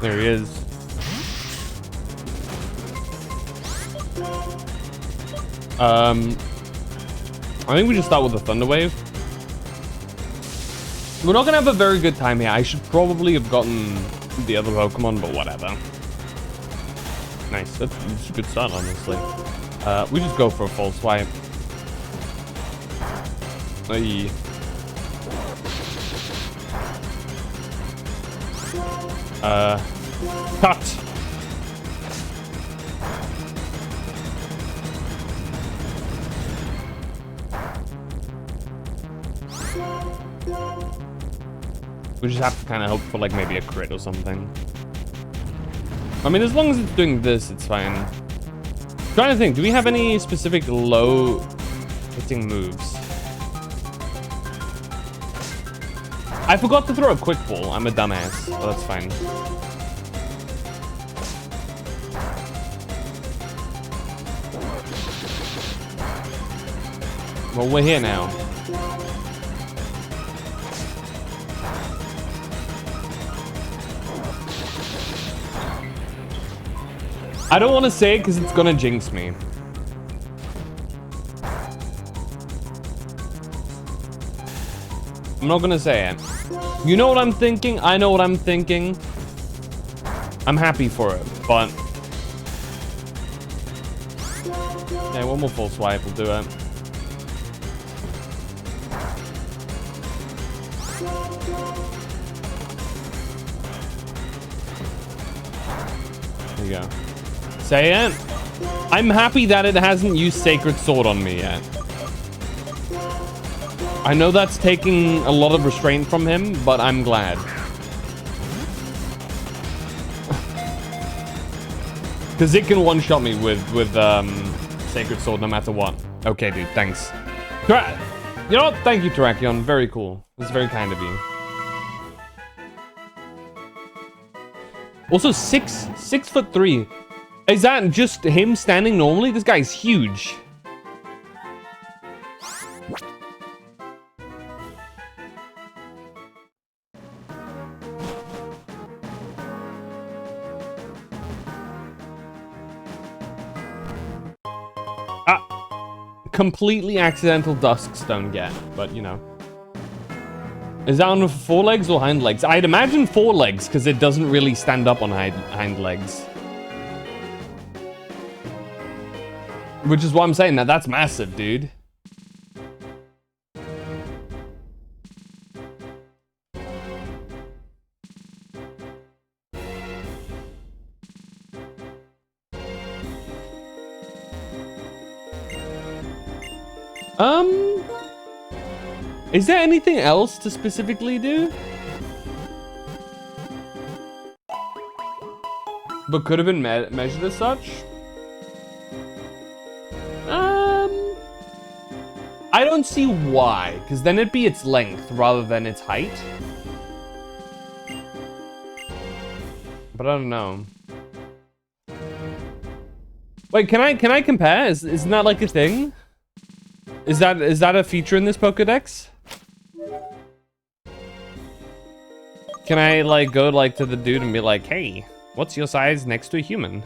There he is. I think we just start with the Thunder Wave. We're not gonna have a very good time here. I should probably have gotten the other Pokemon, but whatever. Nice. That's a good start, honestly. We just go for a full swipe. Aye. Cut! We just have to kind of hope for like maybe a crit or something. I mean, as long as it's doing this, it's fine. Trying to think, do we have any specific low hitting moves? I forgot to throw a quick ball. I'm a dumbass, but that's fine. Well, we're here now. I don't want to say it because it's gonna jinx me. I'm not gonna say it. You know what I'm thinking? I know what I'm thinking. I'm happy for it, but... yeah, one more full swipe will do it. There you go. Say it. I'm happy that it hasn't used Sacred Sword on me yet. I know that's taking a lot of restraint from him, but I'm glad. Because it can one-shot me with Sacred Sword no matter what. Okay, dude, thanks. You know what? Thank you, Terrakion. Very cool. That's very kind of you. Also, 6'3". Is that just him standing normally? This guy's huge. Completely accidental Duskstone get, but you know. Is that on four legs or hind legs? I'd imagine four legs, because it doesn't really stand up on hind legs. Which is why I'm saying that. That's massive, dude. Is there anything else to specifically do? But could have been measured as such? I don't see why, because then it'd be its length rather than its height. But I don't know. Wait, can I compare? Isn't that like a thing? Is that a feature in this Pokédex? Can I like go like to the dude and be like, hey, what's your size next to a human?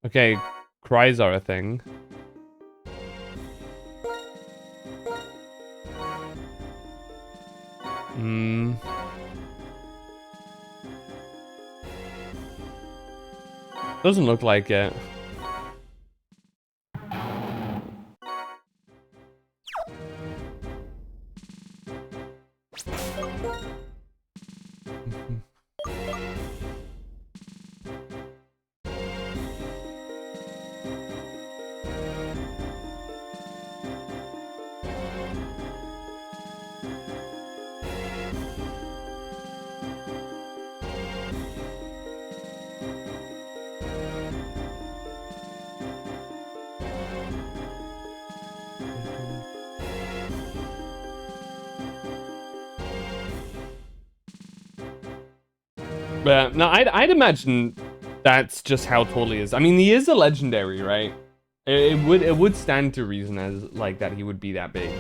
Okay, cries are a thing. Doesn't look like it. But no, I'd imagine that's just how tall he is. I mean, he is a legendary, right? It would stand to reason as like that he would be that big.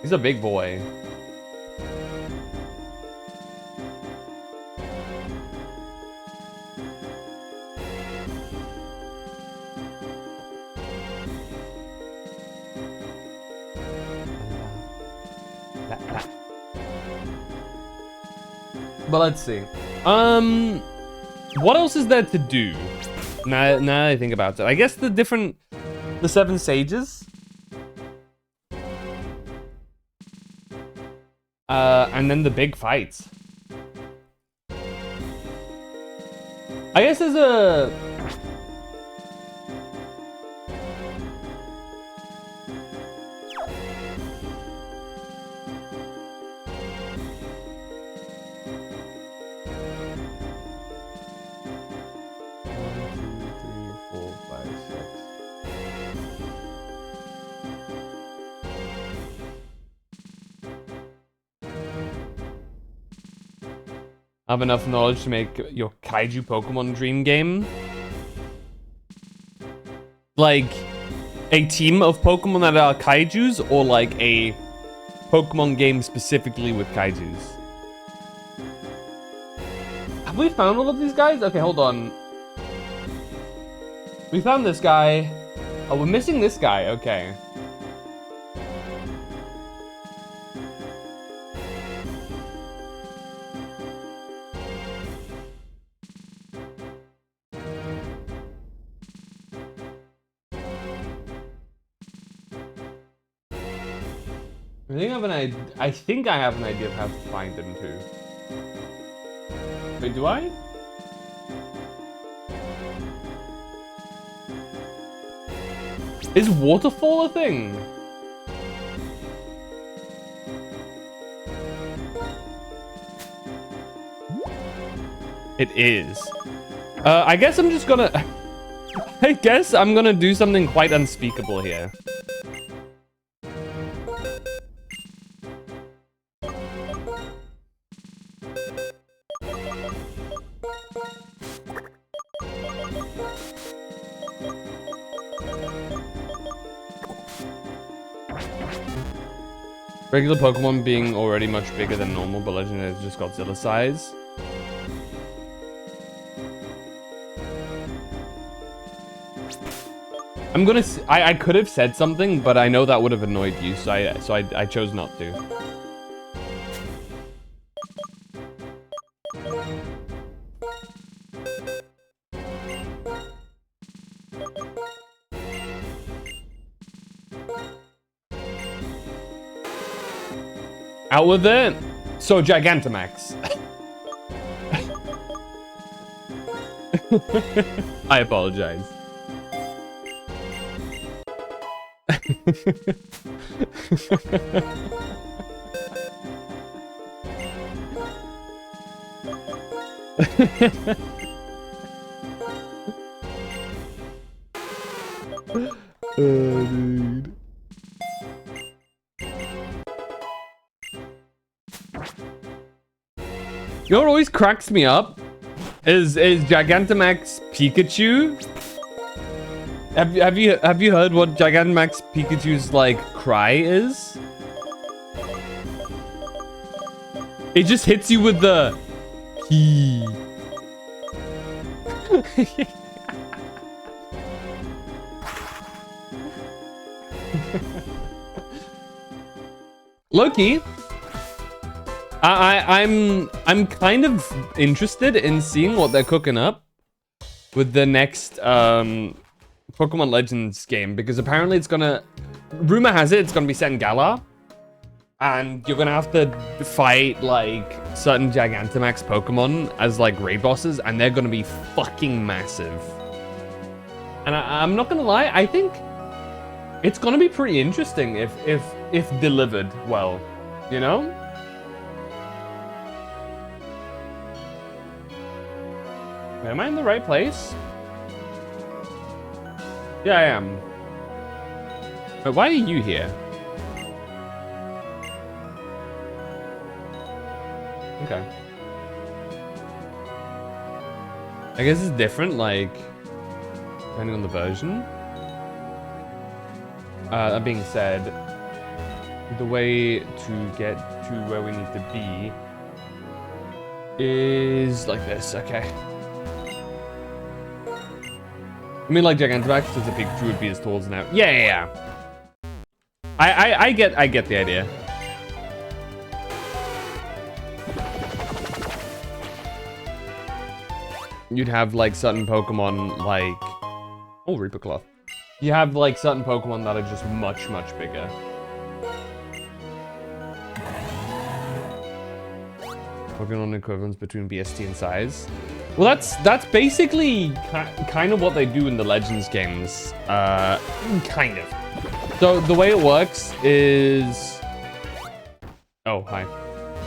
He's a big boy. But let's see. What else is there to do? Now that I think about it, I guess the 7 sages. And then the big fights. I guess there's a... have enough knowledge to make your kaiju Pokemon dream game? Like, a team of Pokemon that are kaijus, or like a Pokemon game specifically with kaijus? Have we found all of these guys? Okay, hold on. We found this guy. Oh, we're missing this guy. Okay. I think I have an idea of how to find them too. Wait, do I? Is waterfall a thing? It is. I guess I'm just gonna... I guess I'm gonna do something quite unspeakable here. Regular Pokemon being already much bigger than normal, but Legendary is just Godzilla size. I'm gonna. I could have said something, but I know that would have annoyed you, so I chose not to. Out with it. So Gigantamax. I apologize. Dude. You know what always cracks me up is Gigantamax Pikachu. Have you heard what Gigantamax Pikachu's like cry is? It just hits you with the key. Loki, I'm kind of interested in seeing what they're cooking up with the next Pokemon Legends game, because apparently it's gonna, rumor has it, it's gonna be set in Galar, and you're gonna have to fight like certain Gigantamax Pokemon as like raid bosses, and they're gonna be fucking massive. And I'm not gonna lie, I think it's gonna be pretty interesting if delivered well, you know? Am I in the right place? Yeah, I am. But why are you here? Okay. I guess it's different, like, depending on the version. That being said, the way to get to where we need to be is like this, okay. I mean, like Gigantamax, because the Pikachu would be as tall as now. Yeah. I get the idea. You'd have like certain Pokemon like, oh, Reaper Cloth. You have like certain Pokemon that are just much bigger. Pokemon equivalents between BST and size. Well, that's basically kind of what they do in the Legends games. Kind of. So the way it works is... Oh, hi.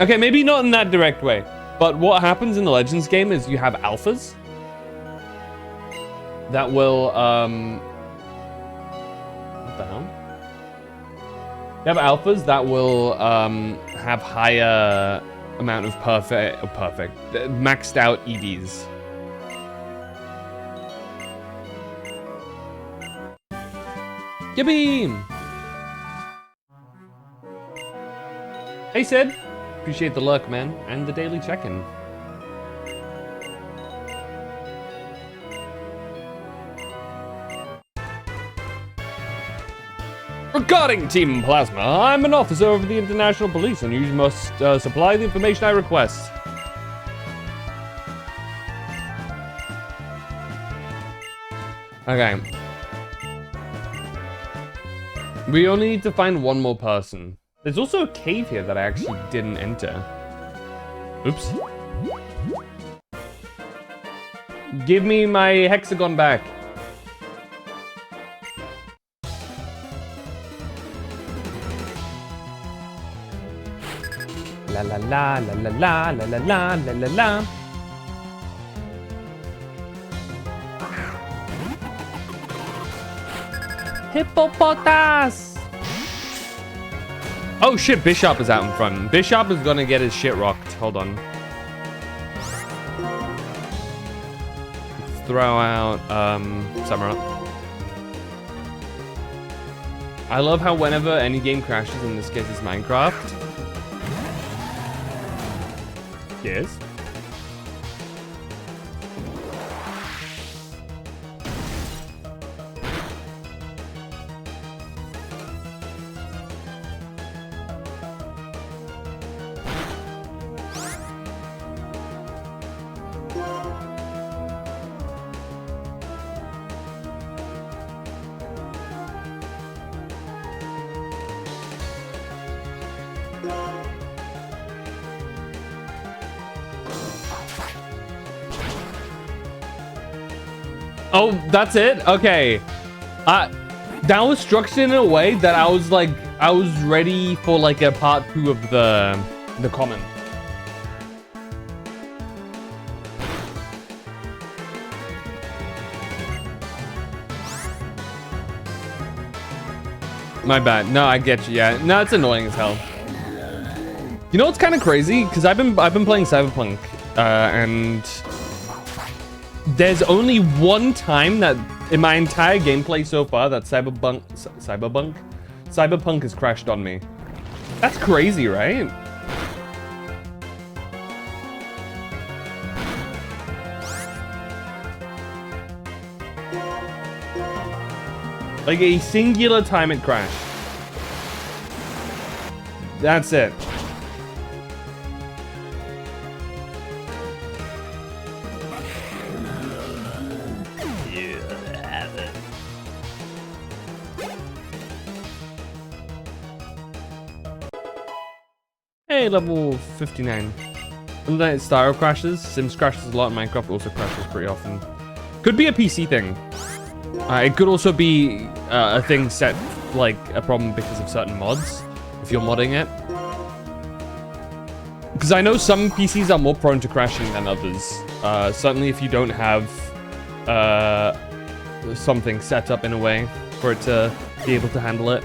Okay, maybe not in that direct way. But what happens in the Legends game is you have alphas that will, what the hell? You have alphas that will have higher amount of maxed out EVs. Yippee! Hey Sid, appreciate the luck, man, and the daily check-in. Regarding Team Plasma, I'm an officer of the International Police, and you must supply the information I request. Okay. We only need to find one more person. There's also a cave here that I actually didn't enter. Oops. Give me my hexagon back. La la la la la la la la la la la la. Hippopotas! Oh shit, Bishop is out in front. Bishop is gonna get his shit rocked. Hold on. Let's throw out Samurott. I love how whenever any game crashes, in this case it's Minecraft. Yes. Oh, that's it? Okay. That was structured in a way that I was like, I was ready for like a part 2 of the comment. My bad. No, I get you. Yeah. No, it's annoying as hell. You know what's kind of crazy? Because I've been playing Cyberpunk, and there's only one time that in my entire gameplay so far that Cyberpunk has crashed on me. That's crazy, right? Like a singular time it crashed. That's it. Hey, level 59. And then Styro crashes. Sims crashes a lot. Minecraft also crashes pretty often. Could be a PC thing. It could also be a thing set, like, a problem because of certain mods, if you're modding it. Because I know some PCs are more prone to crashing than others. Certainly if you don't have something set up in a way for it to be able to handle it.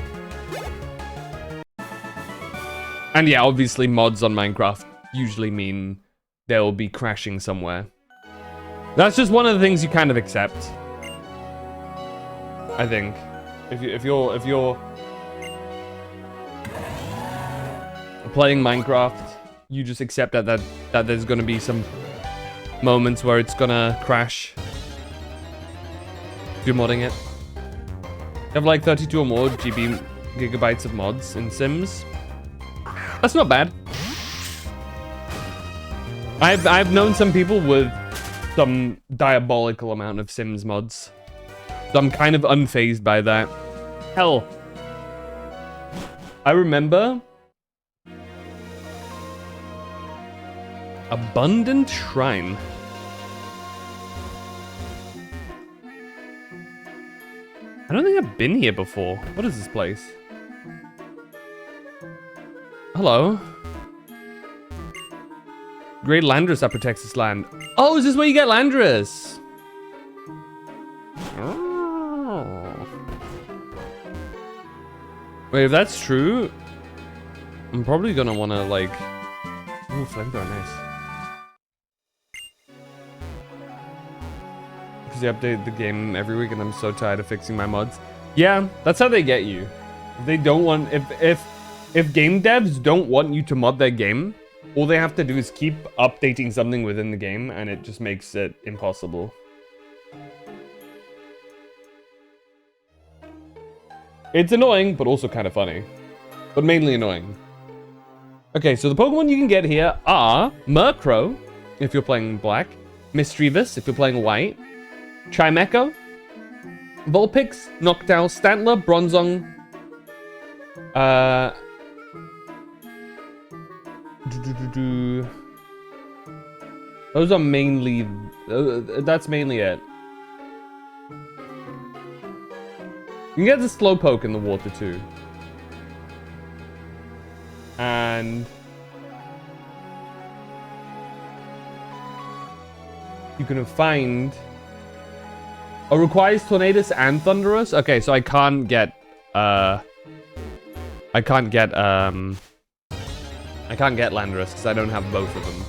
And yeah, obviously mods on Minecraft usually mean there will be crashing somewhere. That's just one of the things you kind of accept. I think. If you're playing Minecraft, you just accept that there's gonna be some moments where it's gonna crash. If you're modding it. You have like 32 or more gigabytes of mods in Sims. That's not bad. I've known some people with some diabolical amount of Sims mods. So I'm kind of unfazed by that. Hell, I remember Abundant Shrine. I don't think I've been here before. What is this place? Hello. Great Landris that protects this land. Oh, is this where you get Landris? Oh. Wait, if that's true, I'm probably gonna wanna like Ooh, flamethrower, nice. Because they update the game every week and I'm so tired of fixing my mods. Yeah, that's how they get you. If they don't want, if game devs don't want you to mod their game, all they have to do is keep updating something within the game and it just makes it impossible. It's annoying, but also kind of funny. But mainly annoying. Okay, so the Pokemon you can get here are Murkrow, if you're playing black, Misdreavus, if you're playing white, Chimecho, Vulpix, Noctowl, Stantler, Bronzong, those are mainly, that's mainly it. You can get the Slowpoke in the water too. And you can find... Oh, requires Tornadus and Thunderous? Okay, so I can't get Landorus because I don't have both of them.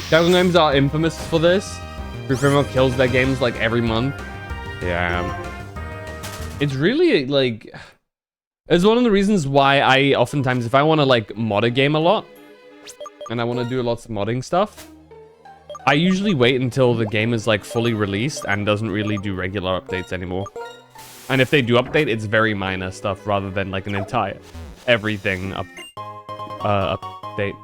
Dragon games are infamous for this. Prefirmo kills their games like every month. Yeah. It's really like... It's one of the reasons why I oftentimes, if I want to like mod a game a lot, and I want to do lots of modding stuff, I usually wait until the game is like fully released and doesn't really do regular updates anymore. And if they do update, it's very minor stuff rather than like an entire everything update.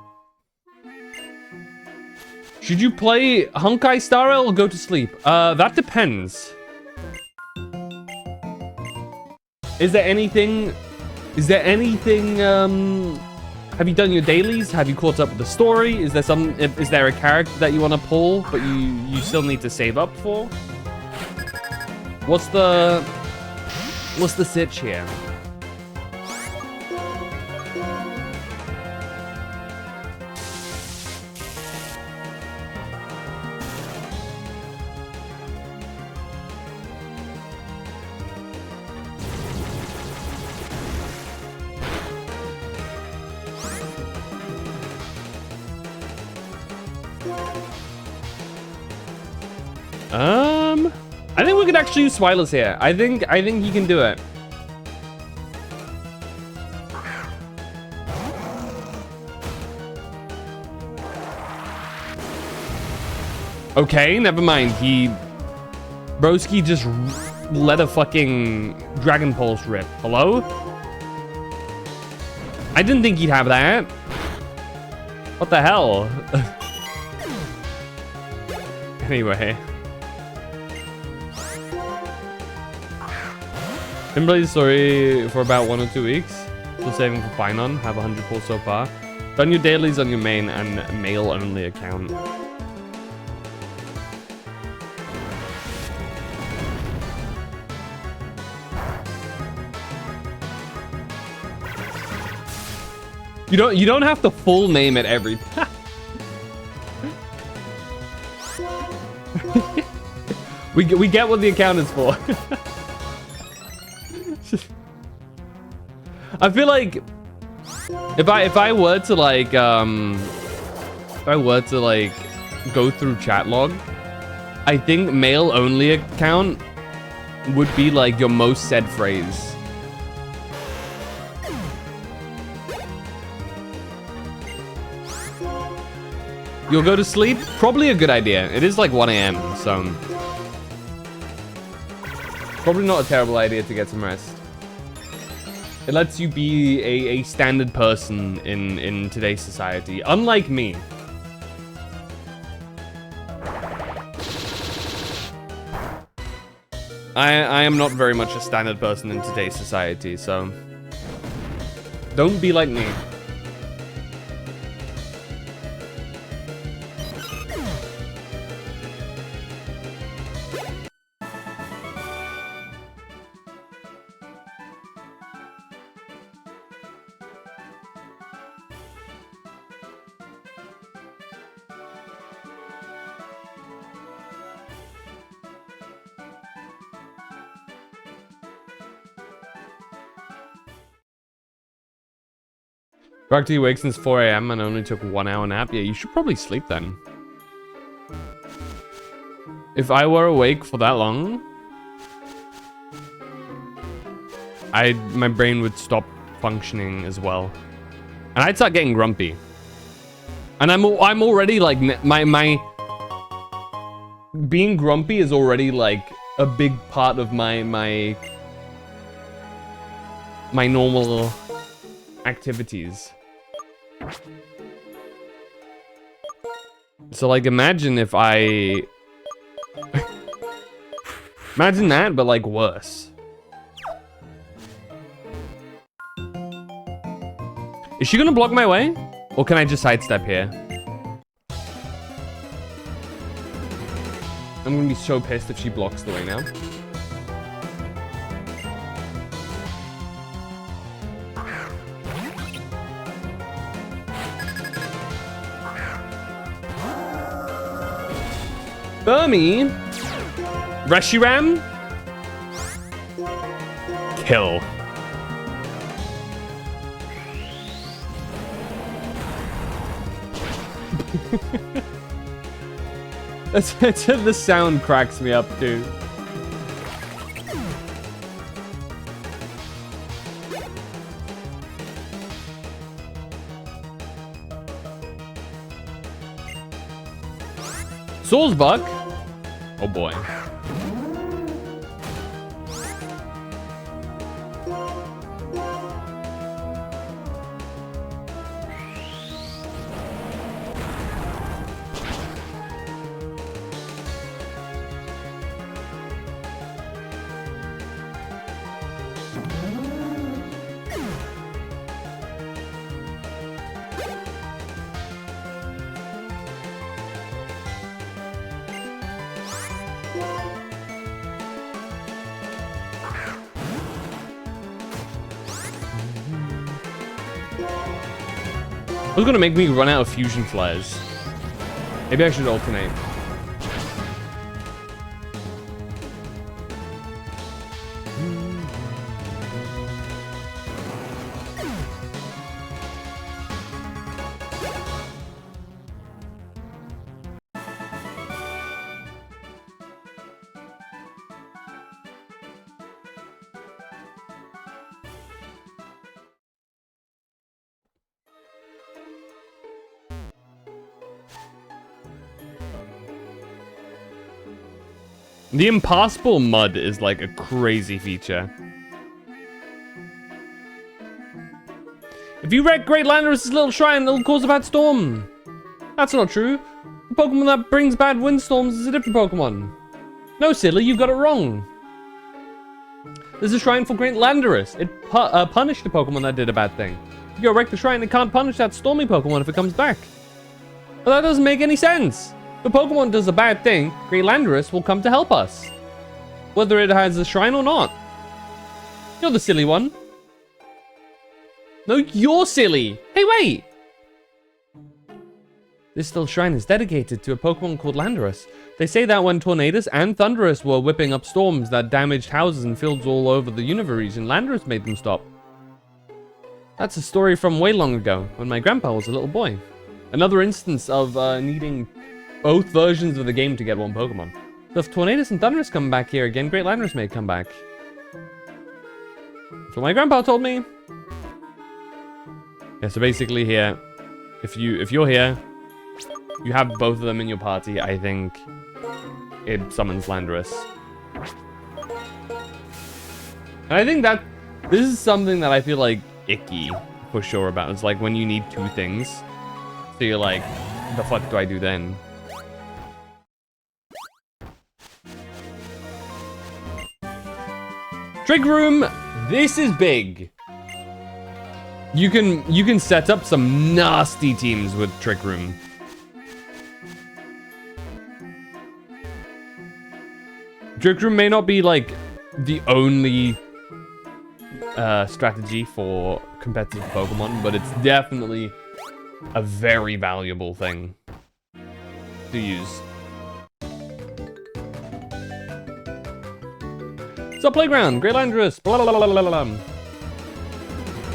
Should you play Honkai Star Rail or go to sleep? That depends. Is there anything, have you done your dailies? Have you caught up with the story? Is there a character that you want to pull, but you still need to save up for? What's the sitch here? I think we could actually use Swilus here. I think he can do it. Okay, never mind. Broski just let a fucking Dragon Pulse rip. Hello? I didn't think he'd have that. What the hell? Anyway. Been playing the story for about 1 or 2 weeks. Still saving for Pinon. Have 100 pulls so far. Done your dailies on your main and mail only account. You don't have to full name it every we get what the account is for. I feel like if I were to like go through chat log, I think mail only account would be like your most said phrase. You'll go to sleep? Probably a good idea. It is like 1 AM, so probably not a terrible idea to get some rest. It lets you be a standard person in today's society, unlike me. I am not very much a standard person in today's society, so don't be like me. Practically awake since 4 a.m. and only took 1 hour nap. Yeah, you should probably sleep then. If I were awake for that long, my brain would stop functioning as well, and I'd start getting grumpy. And I'm already like my being grumpy is already like a big part of my normal activities. So like imagine if I imagine that, but like worse. Is she gonna block my way? Or can I just sidestep here? I'm gonna be so pissed if she blocks the way now. Burmy. Reshiram. Kill. The sound cracks me up, dude. Soulsbuck? Oh boy. Who's gonna make me run out of fusion flares? Maybe I should alternate. The impossible mud is like a crazy feature. If you wreck Great Landorus' little shrine, it'll cause a bad storm. That's not true. The Pokemon that brings bad windstorms is a different Pokemon. No, silly, you got it wrong. There's a shrine for Great Landorus. It punished the Pokemon that did a bad thing. If you go wreck the shrine, it can't punish that stormy Pokemon if it comes back. But that doesn't make any sense. If a Pokemon does a bad thing, Great Landorus will come to help us. Whether it has a shrine or not. You're the silly one. No, you're silly. Hey, wait. This little shrine is dedicated to a Pokemon called Landorus. They say that when Tornadus and Thundurus were whipping up storms that damaged houses and fields all over the Unova region, Landorus made them stop. That's a story from way long ago, when my grandpa was a little boy. Another instance of needing both versions of the game to get one Pokemon. So if Tornadus and Thundurus come back here again, Great Landorus may come back. That's what my grandpa told me. Yeah, so basically here, if you're here, you have both of them in your party, I think it summons Landorus. And I think that this is something that I feel like icky for sure about. It's like when you need two things. So you're like, the fuck do I do then? Trick Room, this is big. You can set up some nasty teams with Trick Room. Trick Room may not be like the only strategy for competitive Pokemon, but it's definitely a very valuable thing to use. So playground, Great Landorus, blah, blah, blah, blah, blah, blah.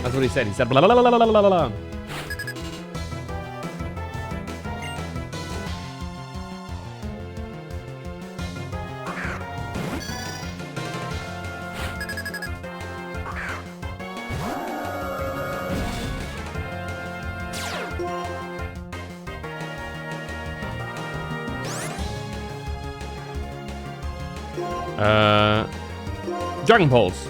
That's what he said. He said blah, blah, blah, blah, blah, blah, blah. Dragon Pulse.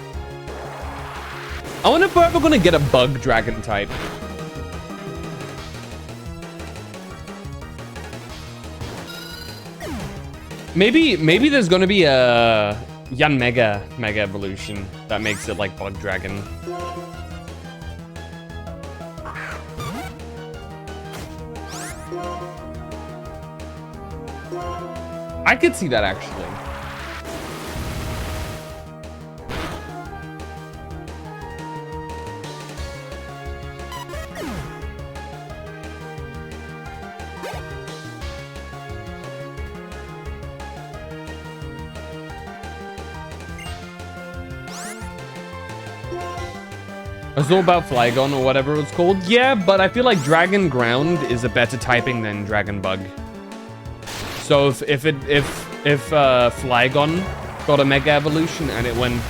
I wonder if we're ever gonna get a bug dragon type. Maybe there's gonna be a Yanmega Mega Evolution that makes it like bug dragon. I could see that actually. It's all about Flygon or whatever it's called. Yeah, but I feel like Dragon Ground is a better typing than Dragon Bug. So if Flygon got a Mega Evolution and it went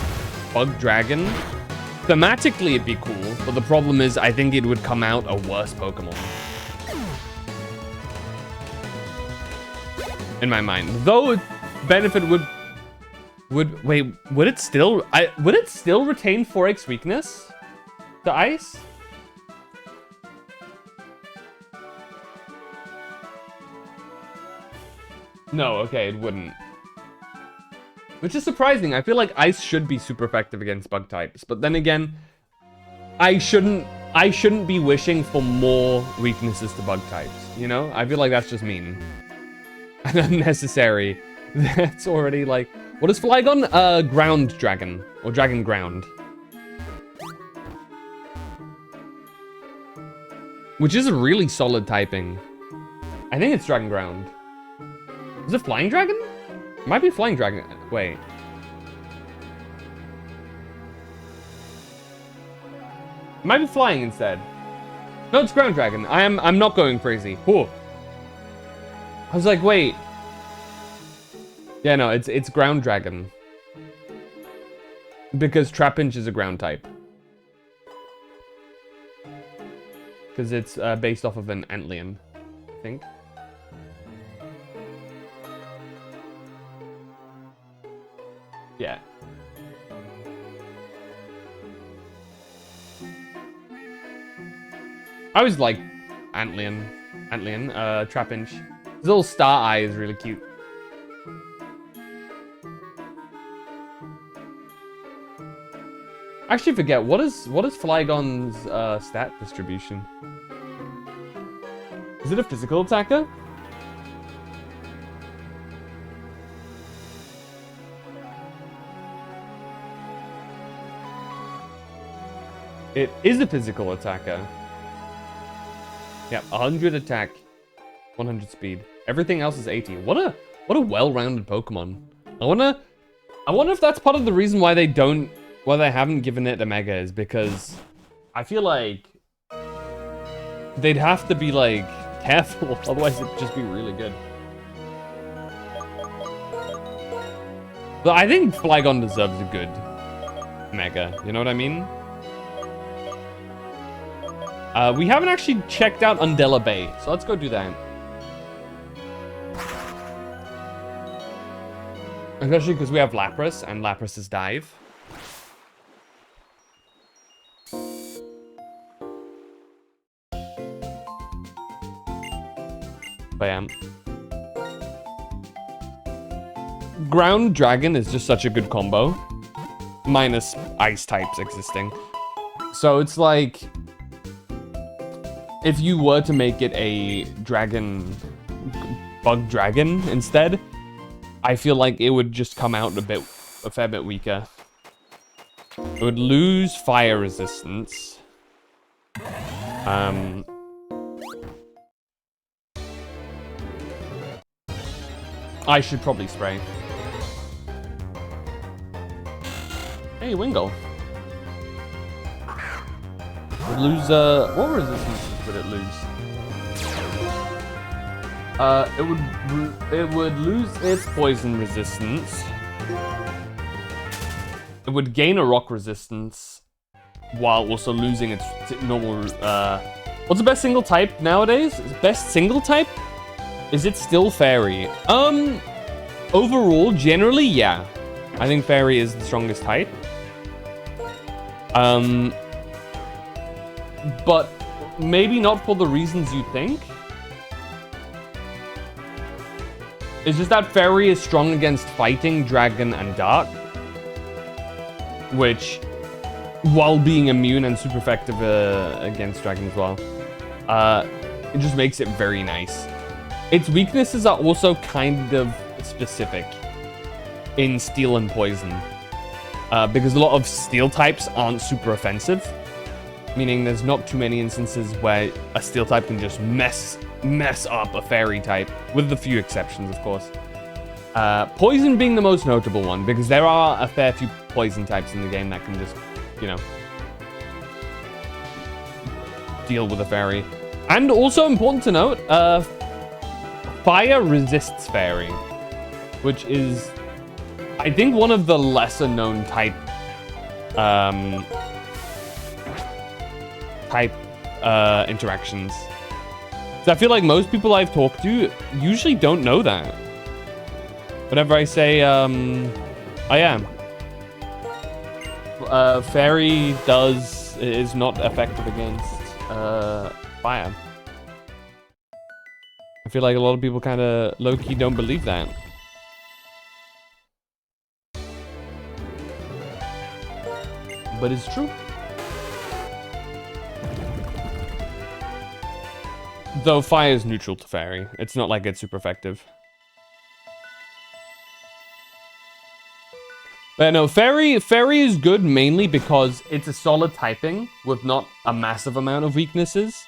Bug Dragon, thematically it'd be cool. But the problem is, I think it would come out a worse Pokemon. In my mind, though, benefit would it still retain 4x weakness? The ice? No, okay, it wouldn't. Which is surprising. I feel like ice should be super effective against bug types, but then again, I shouldn't be wishing for more weaknesses to bug types, you know? I feel like that's just mean. And unnecessary. That's already like, what is Flygon? Ground Dragon or Dragon Ground. Which is a really solid typing. I think it's Dragon Ground. Is it Flying Dragon? It might be Flying Dragon. Wait. It might be Flying instead. No, it's Ground Dragon. I'm not going crazy. Whoa. I was like, wait. Yeah, no, it's Ground Dragon. Because Trapinch is a ground type. Because it's based off of an Antlion, I think. Yeah. I always like Antlion, Trapinch. His little star eye is really cute. I actually forget, what is Flygon's stat distribution? Is it a physical attacker? It is a physical attacker. Yeah, 100 attack, 100 speed. Everything else is 80. What a well-rounded Pokemon. I wonder if that's part of the reason why they haven't given it a Mega, is because I feel like they'd have to be like careful, otherwise it'd just be really good. But I think Flygon deserves a good Mega, you know what I mean? We haven't actually checked out Undella Bay, so let's go do that. Especially because we have Lapras, and Lapras' dive. Bam. Ground Dragon is just such a good combo. Minus ice types existing. So it's like, if you were to make it a bug dragon instead, I feel like it would just come out a fair bit weaker. It would lose fire resistance. I should probably spray. Hey, Wingull. Would lose, what resistance would it lose? It would lose its poison resistance. It would gain a rock resistance while also losing its normal, what's the best single type nowadays? Best single type? Is it still fairy? Overall, generally, yeah. I think Fairy is the strongest type. But maybe not for the reasons you think. It's just that Fairy is strong against Fighting, Dragon, and Dark. Which, while being immune and super effective against Dragon as well, it just makes it very nice. Its weaknesses are also kind of specific in Steel and Poison. Because a lot of Steel types aren't super offensive. Meaning there's not too many instances where a Steel type can just mess up a Fairy type. With a few exceptions, of course. Poison being the most notable one, because there are a fair few Poison types in the game that can just, you know, deal with a Fairy. And also important to note, Fire resists Fairy, which is, I think, one of the lesser known interactions. So I feel like most people I've talked to usually don't know that. Whenever I say, oh yeah, Fairy is not effective against fire. I feel like a lot of people kind of low-key don't believe that. But it's true. Though fire is neutral to Fairy. It's not like it's super effective. But no, Fairy is good mainly because it's a solid typing with not a massive amount of weaknesses.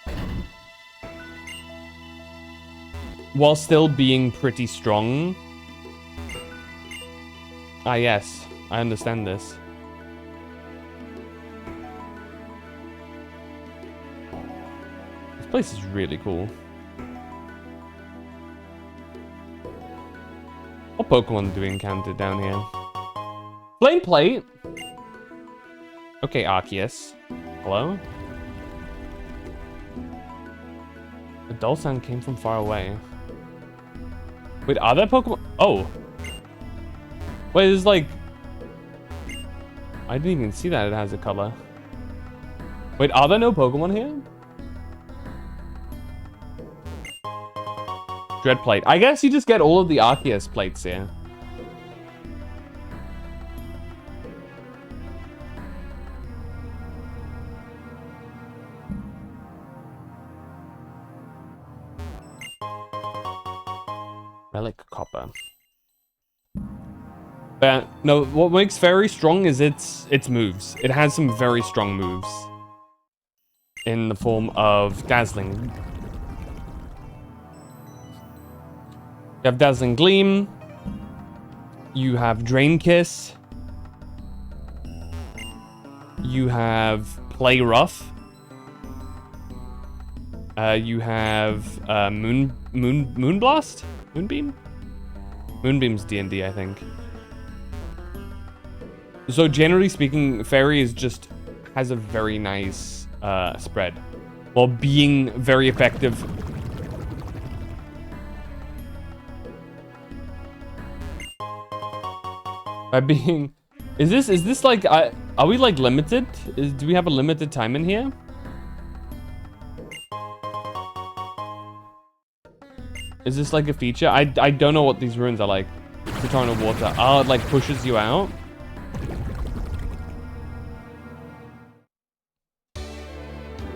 While still being pretty strong. Ah yes, I understand this. This place is really cool. What Pokemon do we encounter down here? Flame Plate. Okay, Arceus. Hello? The dull sound came from far away. Wait, are there Pokemon? Oh. Wait, there's like... I didn't even see that it has a color. Wait, are there no Pokemon here? Dread Plate. I guess you just get all of the Arceus plates here. Relic Copper. But no, what makes Fairy strong is its moves. It has some very strong moves. In the form of Dazzling. You have Dazzling Gleam. You have Drain Kiss. You have Play Rough. You have Moon Blast? Moonbeam? Moonbeam's D&D, I think. So generally speaking, Fairy has a very nice spread. While being very effective. By being... Is this like... are we like limited? Do we have a limited time in here? Is this like a feature? I don't know what these runes are like. Eternal Water. Oh, it like pushes you out?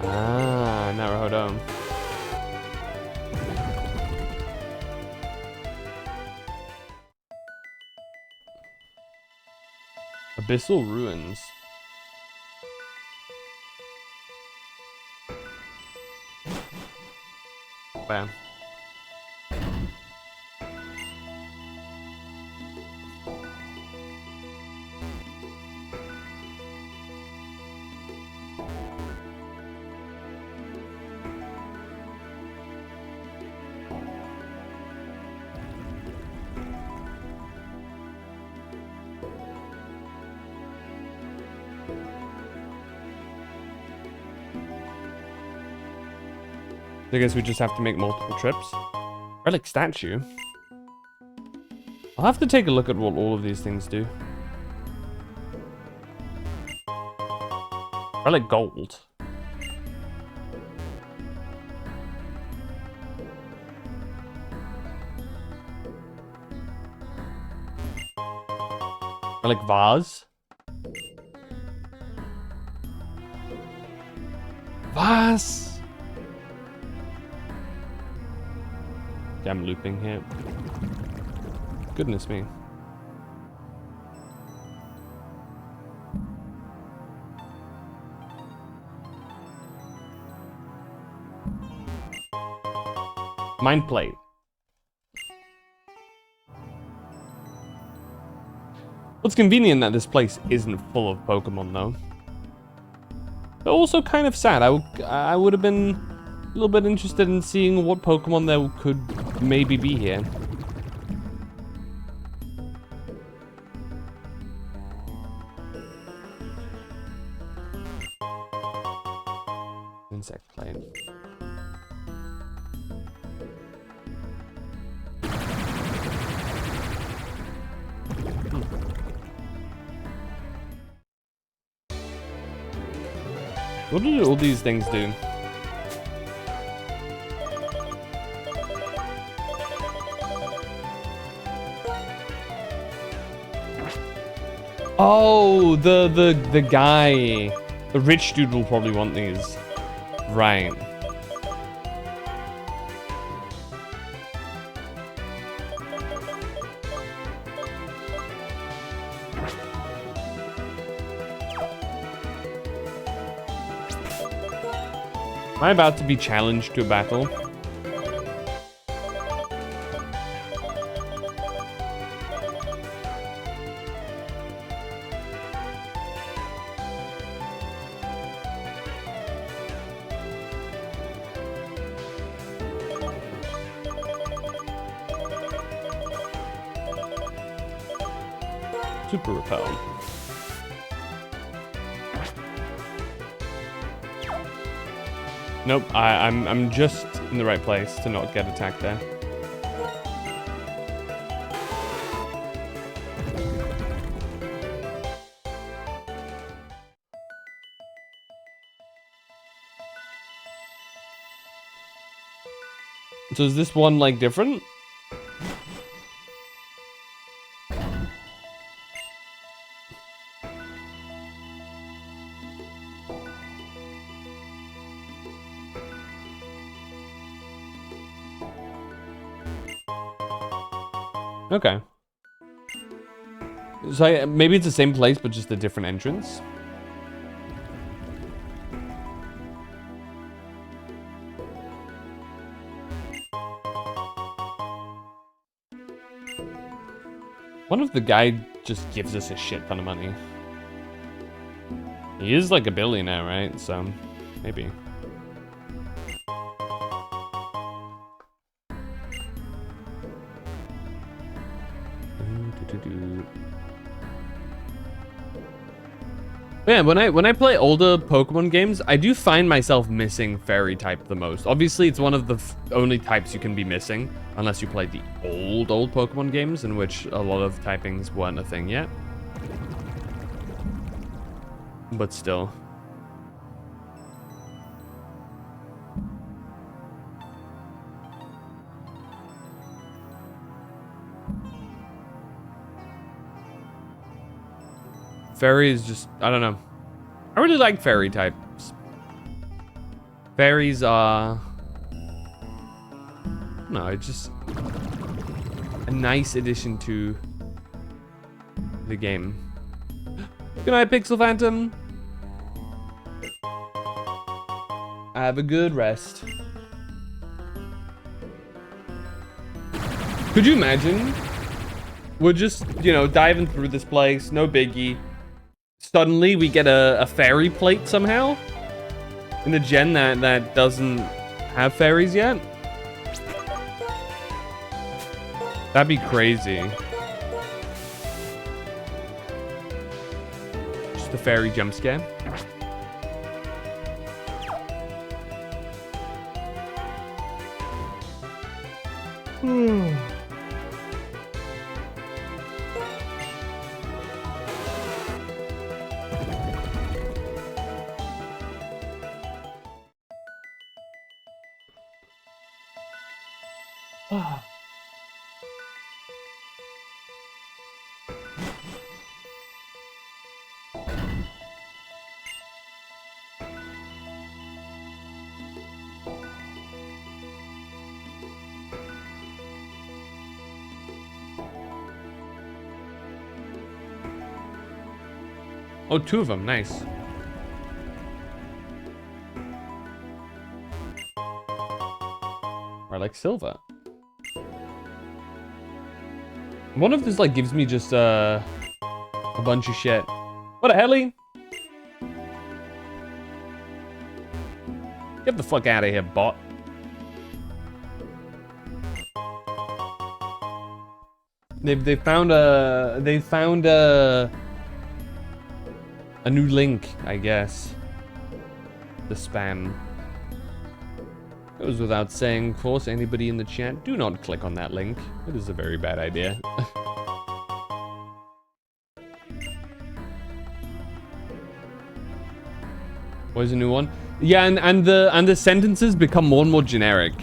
Ah, Naruhodo. Abyssal Ruins. Wow. I guess we just have to make multiple trips. Relic Statue. I'll have to take a look at what all of these things do. I like gold. I like vase. Vase. Okay, I'm looping here. Goodness me. Mind plate. It's convenient that this place isn't full of Pokemon, though. But also kind of sad. I would have been a little bit interested in seeing what Pokemon there could maybe be here. Insect plane. What do all these things do? Oh, the guy. The rich dude will probably want these. Right. Am I about to be challenged to a battle? Super repel. Nope, I'm just in the right place to not get attacked there. So is this one like different? Okay. So maybe it's the same place, but just a different entrance. What if the guy just gives us a shit ton of money? He is like a billionaire, right? So, maybe. Yeah, when I play older Pokemon games, I do find myself missing Fairy type the most. Obviously, it's one of the only types you can be missing, unless you play the old Pokemon games, in which a lot of typings weren't a thing yet. But still. Fairy is just, I don't know. I really like fairy types. Fairies are... No, it's just a nice addition to the game. Good night, Pixel Phantom. Have a good rest. Could you imagine? We're just, you know, diving through this place, no biggie. Suddenly we get a fairy plate somehow in the gen that doesn't have fairies yet. That'd be crazy. Just a fairy jump scare. Oh, 2 of them. Nice. I like silver. One of this like gives me just a bunch of shit. What a helly? Get the fuck out of here, bot. They found a new link, I guess. The spam. It goes without saying, of course, anybody in the chat, do not click on that link. It is a very bad idea. Where's a new one? Yeah, and the sentences become more and more generic.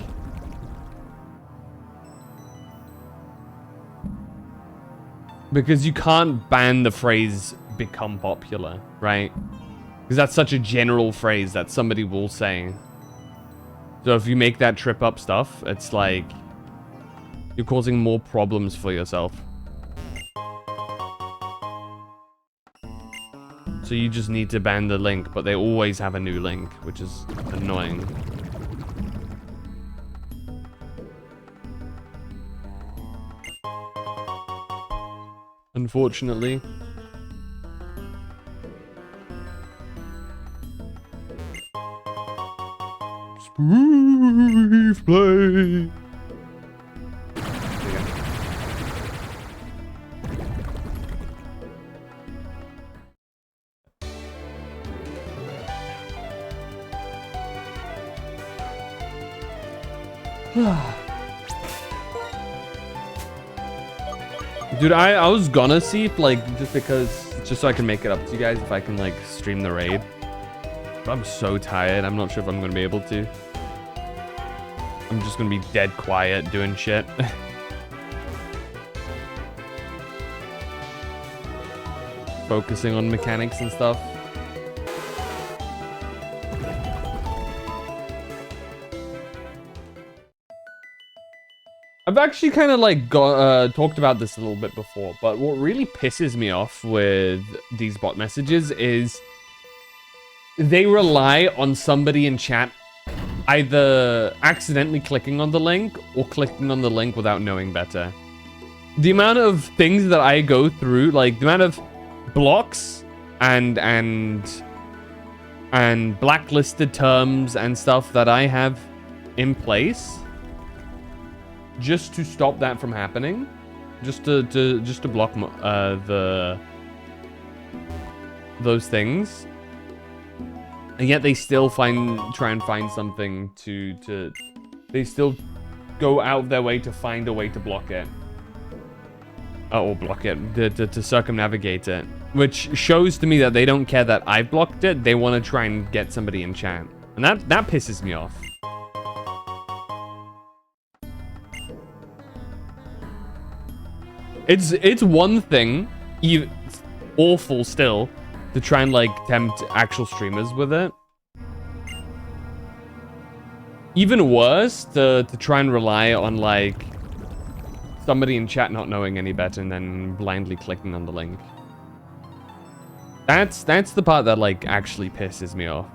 Because you can't ban the phrase become popular, right? Because that's such a general phrase that somebody will say. So if you make that trip up stuff, it's like you're causing more problems for yourself. So you just need to ban the link, but they always have a new link, which is annoying. Unfortunately. Spoof play. Dude, I was gonna see if, like, just so I can make it up to you guys, if I can, like, stream the raid. But I'm so tired, I'm not sure if I'm gonna be able to. I'm just gonna be dead quiet doing shit. Focusing on mechanics and stuff. I've actually kind of like talked about this a little bit before, but what really pisses me off with these bot messages is they rely on somebody in chat either accidentally clicking on the link or clicking on the link without knowing better. The amount of things that I go through, like the amount of blocks and blacklisted terms and stuff that I have in place just to stop that from happening, just to block those things, and yet they still try and find something to they still go out of their way to find a way to block it, or block it, to circumnavigate it, which shows to me that they don't care that I've blocked it. They want to try and get somebody in chat, and that pisses me off. It's one thing, awful still, to try and like tempt actual streamers with it. Even worse, to try and rely on like somebody in chat not knowing any better and then blindly clicking on the link. That's the part that like actually pisses me off.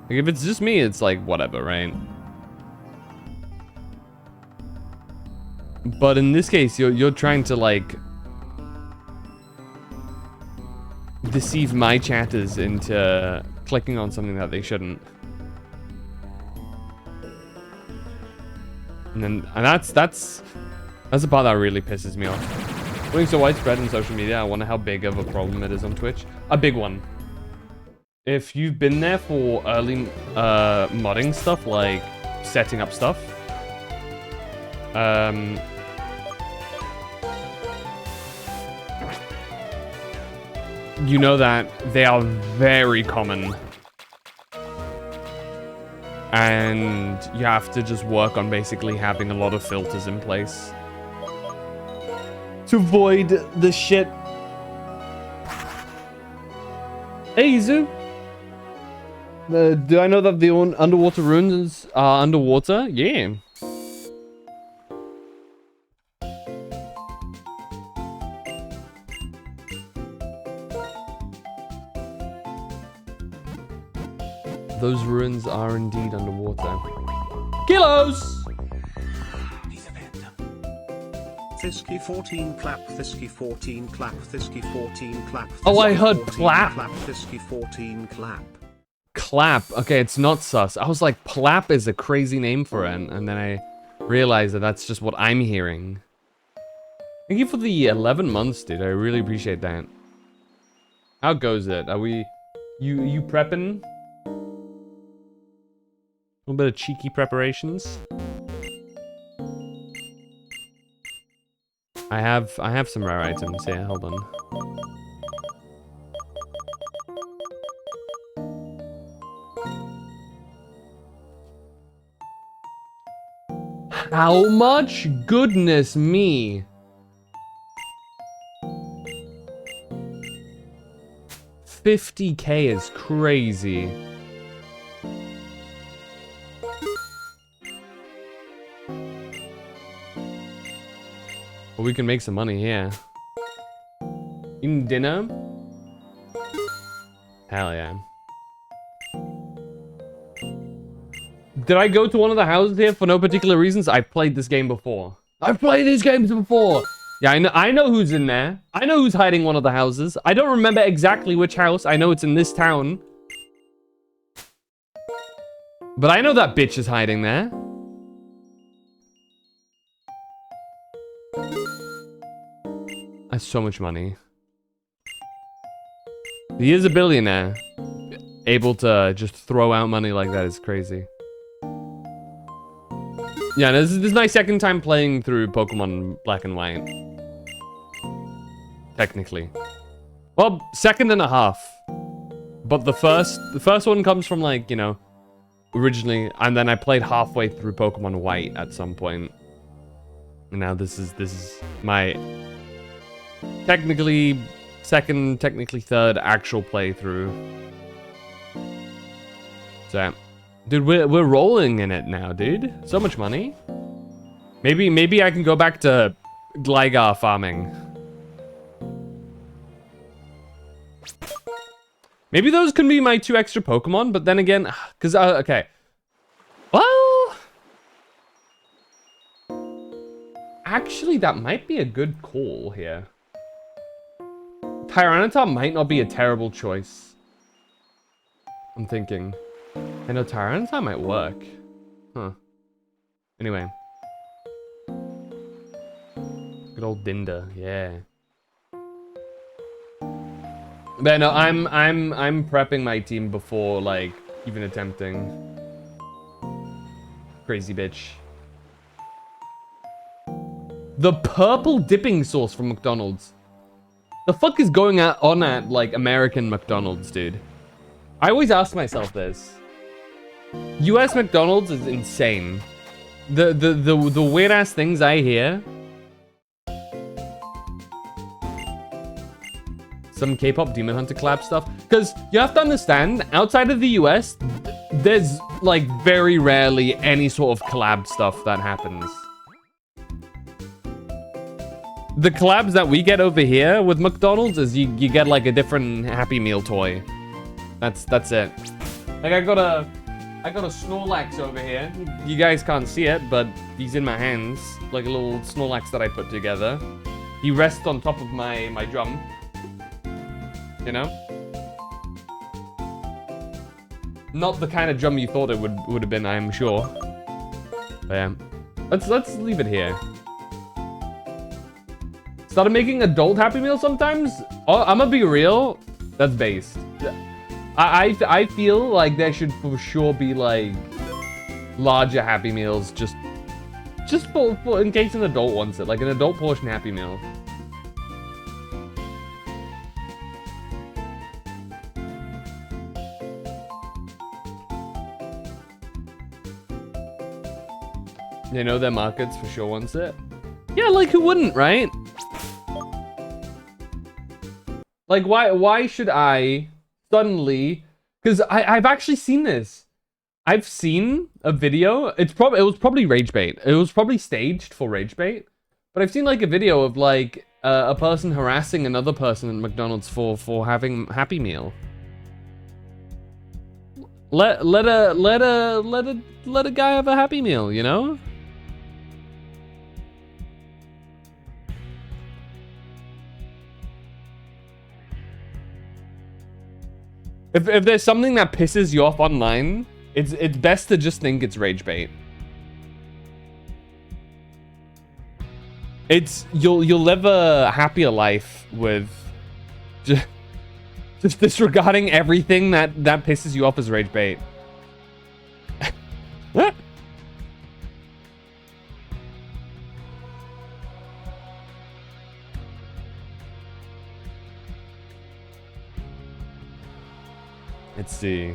Like, if it's just me, it's like whatever, right? But in this case, you're trying to like deceive my chatters into clicking on something that they shouldn't. And that's the part that really pisses me off. Being so widespread in social media, I wonder how big of a problem it is on Twitch. A big one. If you've been there for early modding stuff, like setting up stuff, you know that they are very common. And you have to just work on basically having a lot of filters in place to avoid the shit. Hey, Izu. Do I know that the underwater ruins are underwater? Yeah. Those ruins are indeed underwater. Kilos! Thisky 14 clap, Thisky 14 clap, Thisky 14 clap. Oh, I heard plap. Clap, Thisky 14 clap. Clap. Okay, it's not sus. I was like, plap is a crazy name for it, and then I realized that that's just what I'm hearing. Thank you for the 11 months, dude. I really appreciate that. How goes it? Are we... You prepping? A little bit of cheeky preparations. I have some rare items here. Hold on. How much? Goodness me. $50K is crazy. Well, we can make some money here. Eating dinner? Hell yeah. Did I go to one of the houses here for no particular reasons? I've played this game before. I've played these games before. Yeah, I know who's in there. I know who's hiding one of the houses. I don't remember exactly which house. I know it's in this town. But I know that bitch is hiding there. That's so much money. He is a billionaire. Able to just throw out money like that is crazy. Yeah, this is my second time playing through Pokemon Black and White. Technically. Well, second and a half. But the first one comes from, like, you know, originally, and then I played halfway through Pokemon White at some point. And now this is my technically second, technically third actual playthrough. So, dude, we're rolling in it now, dude. So much money. Maybe I can go back to Gligar farming. Maybe those can be my 2 extra Pokemon, but then again, because, okay. Well, actually, that might be a good call here. Tyranitar might not be a terrible choice. I'm thinking. I know Tyranitar might work. Huh. Anyway. Good old Dinda, yeah. But no, I'm prepping my team before, like, even attempting. Crazy bitch. The purple dipping sauce from McDonald's. The fuck is going on at, like, American McDonald's, dude? I always ask myself this. US McDonald's is insane. The weird ass things I hear. Some K-pop Demon Hunter collab stuff. Because you have to understand, outside of the US, there's, like, very rarely any sort of collab stuff that happens. The collabs that we get over here with McDonald's is you get, like, a different Happy Meal toy. That's it. Like, I got a Snorlax over here. You guys can't see it, but he's in my hands. Like a little Snorlax that I put together. He rests on top of my drum. You know? Not the kind of drum you thought it would have been, I'm sure. But yeah. Let's leave it here. Started making adult Happy Meal sometimes? Oh, I'm gonna be real. That's based. I feel like there should for sure be, like, larger Happy Meals just for in case an adult wants it. Like an adult portion Happy Meal. They know their markets for sure wants it. Yeah, like who wouldn't, right? Like why should I suddenly, because I've actually seen this. I've seen a video. It was probably rage bait. It was probably staged for rage bait. But I've seen like a video of like a person harassing another person at McDonald's for having Happy Meal. Let a guy have a Happy Meal, you know? If there's something that pisses you off online, it's best to just think it's rage bait. You'll live a happier life with just disregarding everything that pisses you off as rage bait. Let's see.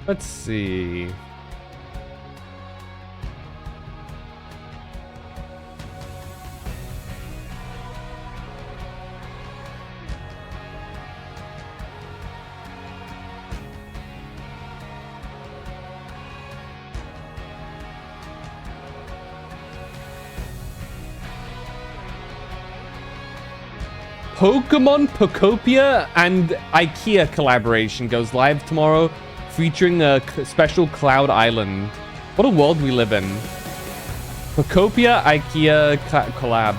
Let's see. Pokemon Pokopia and IKEA collaboration goes live tomorrow, featuring a special Cloud Island. What a world we live in. Pokopia IKEA collab.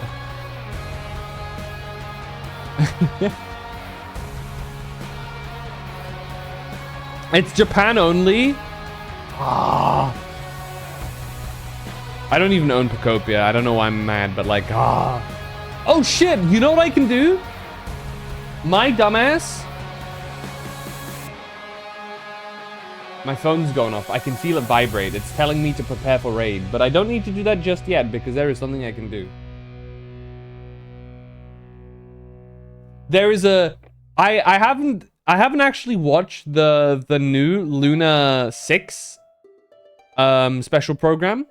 It's Japan only. Ah. I don't even own Pokopia. I don't know why I'm mad, but like, ah. Oh shit, you know what I can do? My dumbass. My phone's going off. I can feel it vibrate. It's telling me to prepare for raid, but I don't need to do that just yet because there is something I can do. There is a I haven't actually watched the new Luna 6 special program.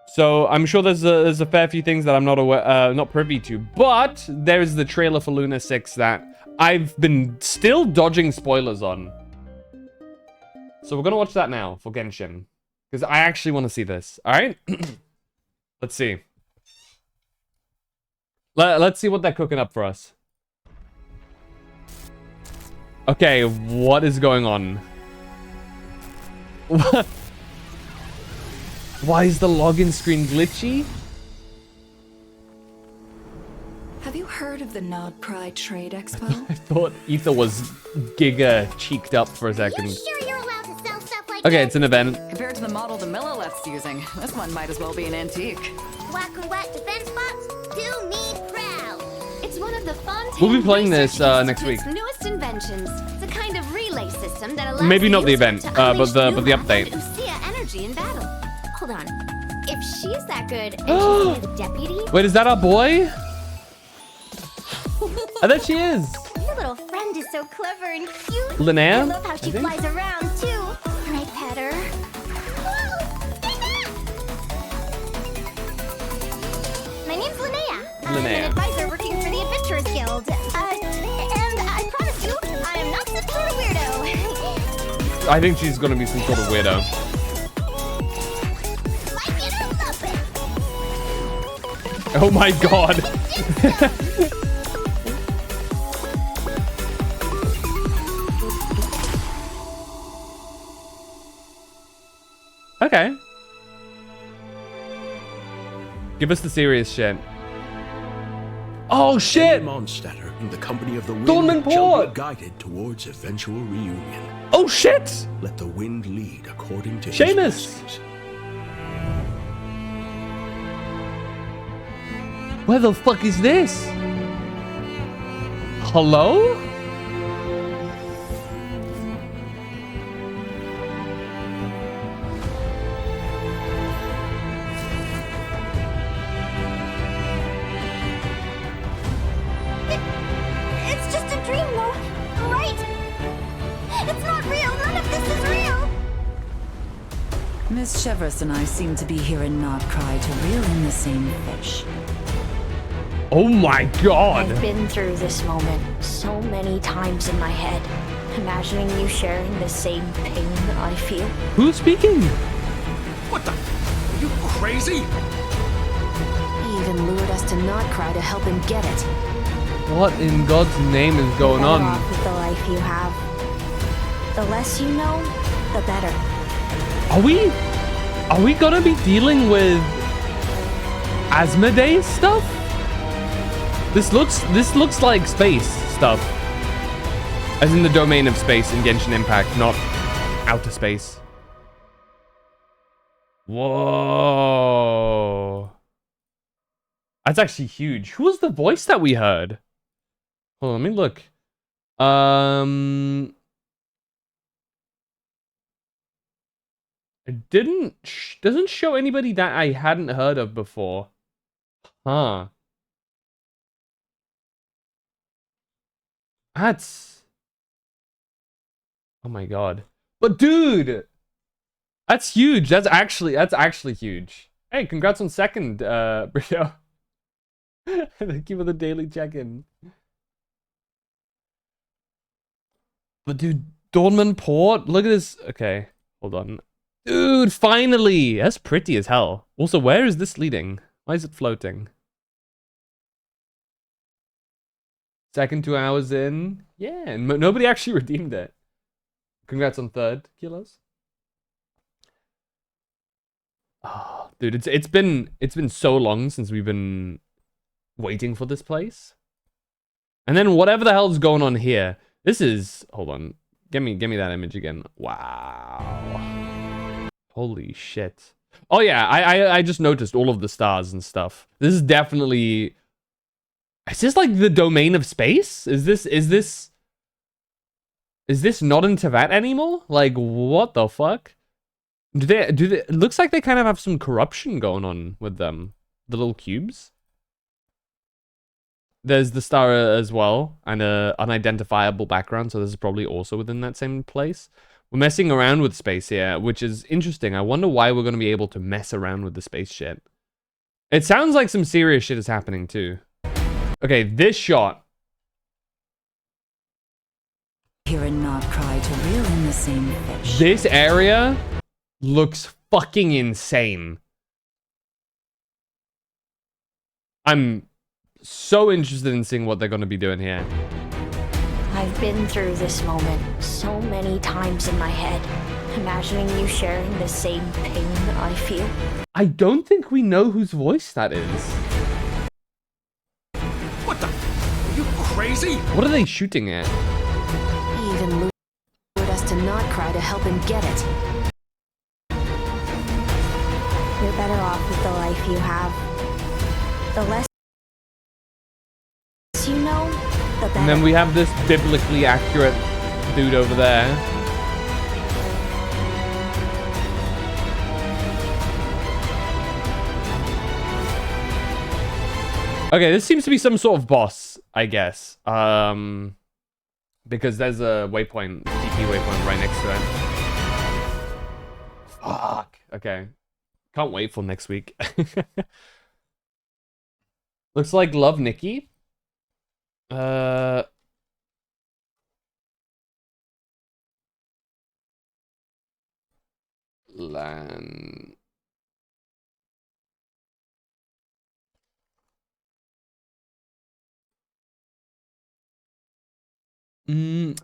So I'm sure there's a fair few things that I'm not aware, not privy to, but there's the trailer for Luna 6 that I've been still dodging spoilers on. So we're gonna watch that now for Genshin, because I actually want to see this. All right, let's see. Let's see what they're cooking up for us. Okay, what is going on? What? Why is the login screen glitchy? Have you heard of the Nod Pride Trade Expo? I thought Ether was giga cheeked up for a second. You sure you're allowed to sell stuff like Okay, that? it's an event. Compared to the model the Millilet's using, this one might as well be an antique. Black and white defense bots do me proud. It's one of the Fontaine We'll be playing this, Research next week. Institute's newest inventions. It's a kind of relay system that allows Maybe not the user event, to but unleash the Numa update. and Usia energy in battle. Hold on. If she's that good and she's the deputy, Wait, is that our boy? I bet she is. your little friend is so clever and cute. Linnea? I love how she I think? flies around too. Can I pet her? Whoa! Stay back! My name's Linnea. I'm Linnea. an advisor working for the Adventurers Guild. And I promise you, I am not some sort of weirdo. I think she's gonna be some sort of weirdo. Like it or love it. Oh my god. Okay. Give us the serious shit. Oh shit! Mondstatter and the company of the wind Dawnman shall Port! be guided towards eventual reunion. Oh shit! Let the wind lead according to Seamus! his blessings. Where the fuck is this? Hello? It's just a dream, though, right? It's not real. None of this is real. Miss Chevrolet and I seem to be here in Notcry to reel in the same fish. Oh my god. I've been through this moment so many times in my head, imagining you sharing the same pain I feel. Who's speaking? What the? Are you crazy? He even lured us to Notcry to help him get it. What in God's name is going Better on? off with the life you have. The less you know, the better. Are we gonna be dealing with Asmodee's stuff? This looks like space stuff. As in the domain of space in Genshin Impact, not outer space. Whoa. That's actually huge. Who was the voice that we heard? Hold on, let me look. It doesn't show anybody that I hadn't heard of before. Huh. That's... Oh my god. But dude! That's huge. That's actually huge. Hey, congrats on second, Brio. Thank you for the daily check-in. But dude, Dawnman Port, look at this. Okay, hold on. Dude, finally! That's pretty as hell. Also, where is this leading? Why is it floating? Second 2 hours in. Yeah, and nobody actually redeemed it. Congrats on third, Kilos. Oh, dude, it's been so long since we've been waiting for this place. And then whatever the hell's going on here. This is, hold on. Give me that image again. Wow. Holy shit. Oh yeah, I just noticed all of the stars and stuff. This is definitely... Is this like the domain of space? Is this not in Teyvat anymore? Like, what the fuck? Do they, it looks like they kind of have some corruption going on with them. The little cubes. There's the star as well, and a unidentifiable background, so this is probably also within that same place. We're messing around with space here, which is interesting. I wonder why we're going to be able to mess around with the space shit. It sounds like some serious shit is happening too. Okay, this shot. Here in Notcry to reel in the same fish. This area looks fucking insane. I'm so interested in seeing what they're going to be doing here. I've been through this moment so many times in my head, imagining you sharing the same pain I feel. I don't think we know whose voice that is. What the? Are you crazy? What are they shooting at? He even lured us to Notcry to help him get it. You're better off with the life you have. The less you know, the better. And then we have this biblically accurate dude over there. Okay, this seems to be some sort of boss, I guess. Because there's a waypoint, DP waypoint right next to it. Fuck. Okay. Can't wait for next week. Looks like Love Nikki. Lan.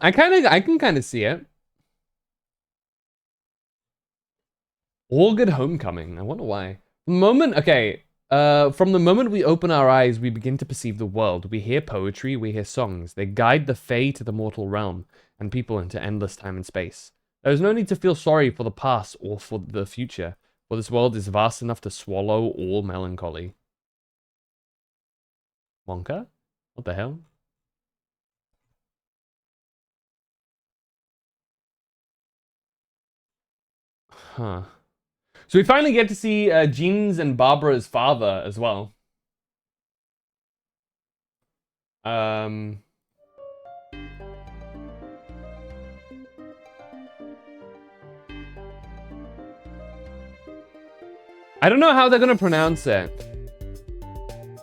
I can kind of see it. All Good Homecoming. I wonder why. From the moment we open our eyes, we begin to perceive the world. We hear poetry, we hear songs. They guide the Fae to the mortal realm, and people into endless time and space. There is no need to feel sorry for the past or for the future, for this world is vast enough to swallow all melancholy. Wonka? What the hell? Huh. So we finally get to see Jean's and Barbara's father as well. I don't know how they're gonna pronounce it.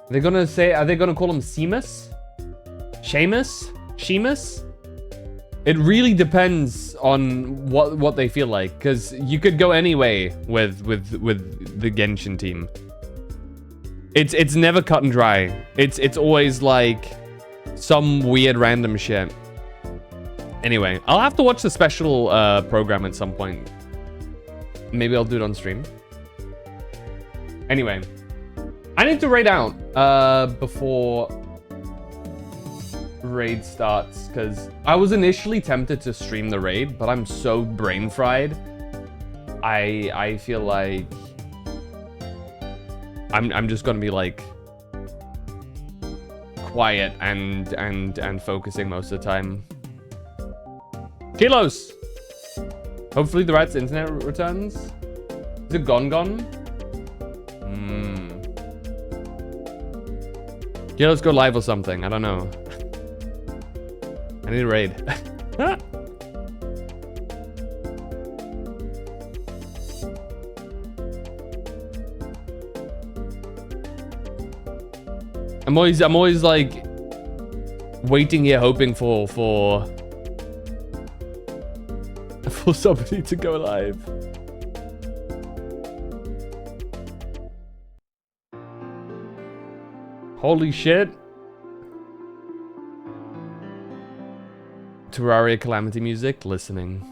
They're gonna say, are they gonna call him Seamus? Seamus? Seamus? It really depends on what they feel like, because you could go any way with the Genshin team. It's never cut and dry. It's always like some weird random shit. Anyway, I'll have to watch the special program at some point. Maybe I'll do it on stream. Anyway, I need to raid out before raid starts, because I was initially tempted to stream the raid, but I'm so brain fried. I feel like I'm just gonna be like quiet and focusing most of the time. Kilos! Hopefully the rat's internet returns. Is it gone? Yeah, let's go live or something. I don't know. I need a raid. I'm always like waiting here, hoping for somebody to go live. Holy shit. Terraria Calamity music, listening.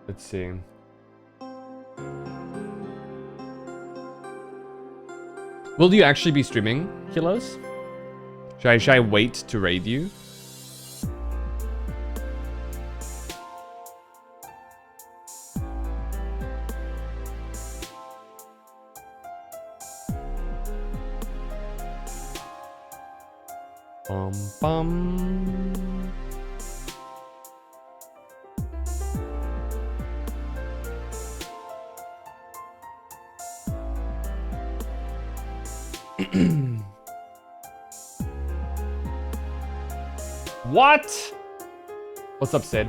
Let's see. Will you actually be streaming, Kilos? Should I wait to raid you? Bum. What? What's up, Sid?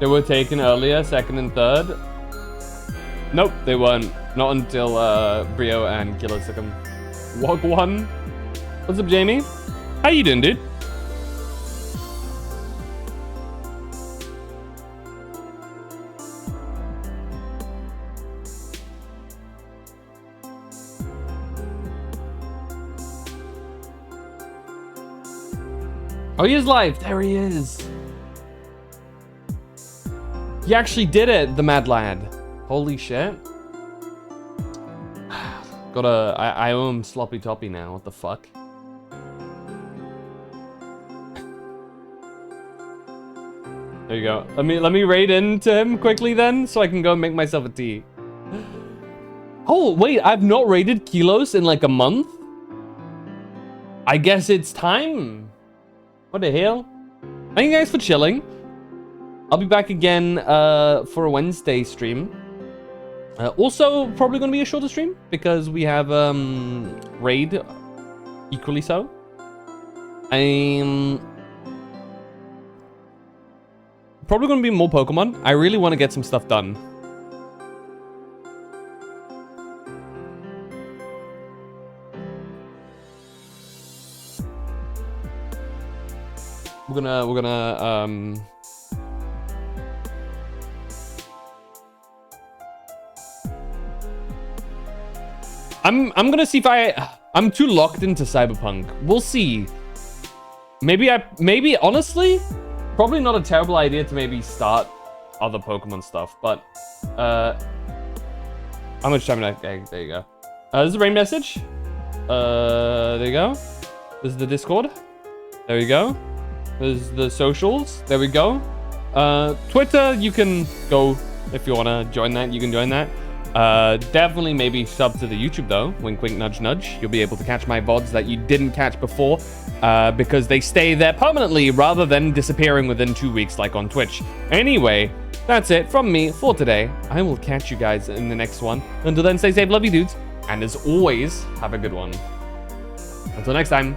They were taken earlier, second and third. Nope, they weren't. Not until Brio and Killer took them. Wog one. What's up, Jamie? How you doing, dude? Oh, he is live. There he is. He actually did it, the mad lad. Holy shit. I owe him sloppy toppy now. What the fuck? There you go. Let me raid into him quickly then, so I can go and make myself a tea. Oh wait, I've not raided Kilos in like a month. I guess it's time. What the hell? Thank you guys for chilling. I'll be back again for a Wednesday stream. Also, probably going to be a shorter stream because we have raid equally so. I'm probably going to be more Pokemon. I really want to get some stuff done. We're gonna I'm gonna see if I'm too locked into Cyberpunk. We'll see. Maybe honestly, probably not a terrible idea to maybe start other Pokemon stuff, but how much time did I... Okay, there you go. This is a rain message. There you go. This is the Discord. There we go. There's the socials. There we go. Twitter, you can go if you want to join that. You can join that. Definitely maybe sub to the YouTube though. Wink, wink, nudge, nudge. You'll be able to catch my VODs that you didn't catch before because they stay there permanently rather than disappearing within 2 weeks like on Twitch. Anyway, that's it from me for today. I will catch you guys in the next one. Until then, stay safe, love you dudes. And as always, have a good one. Until next time.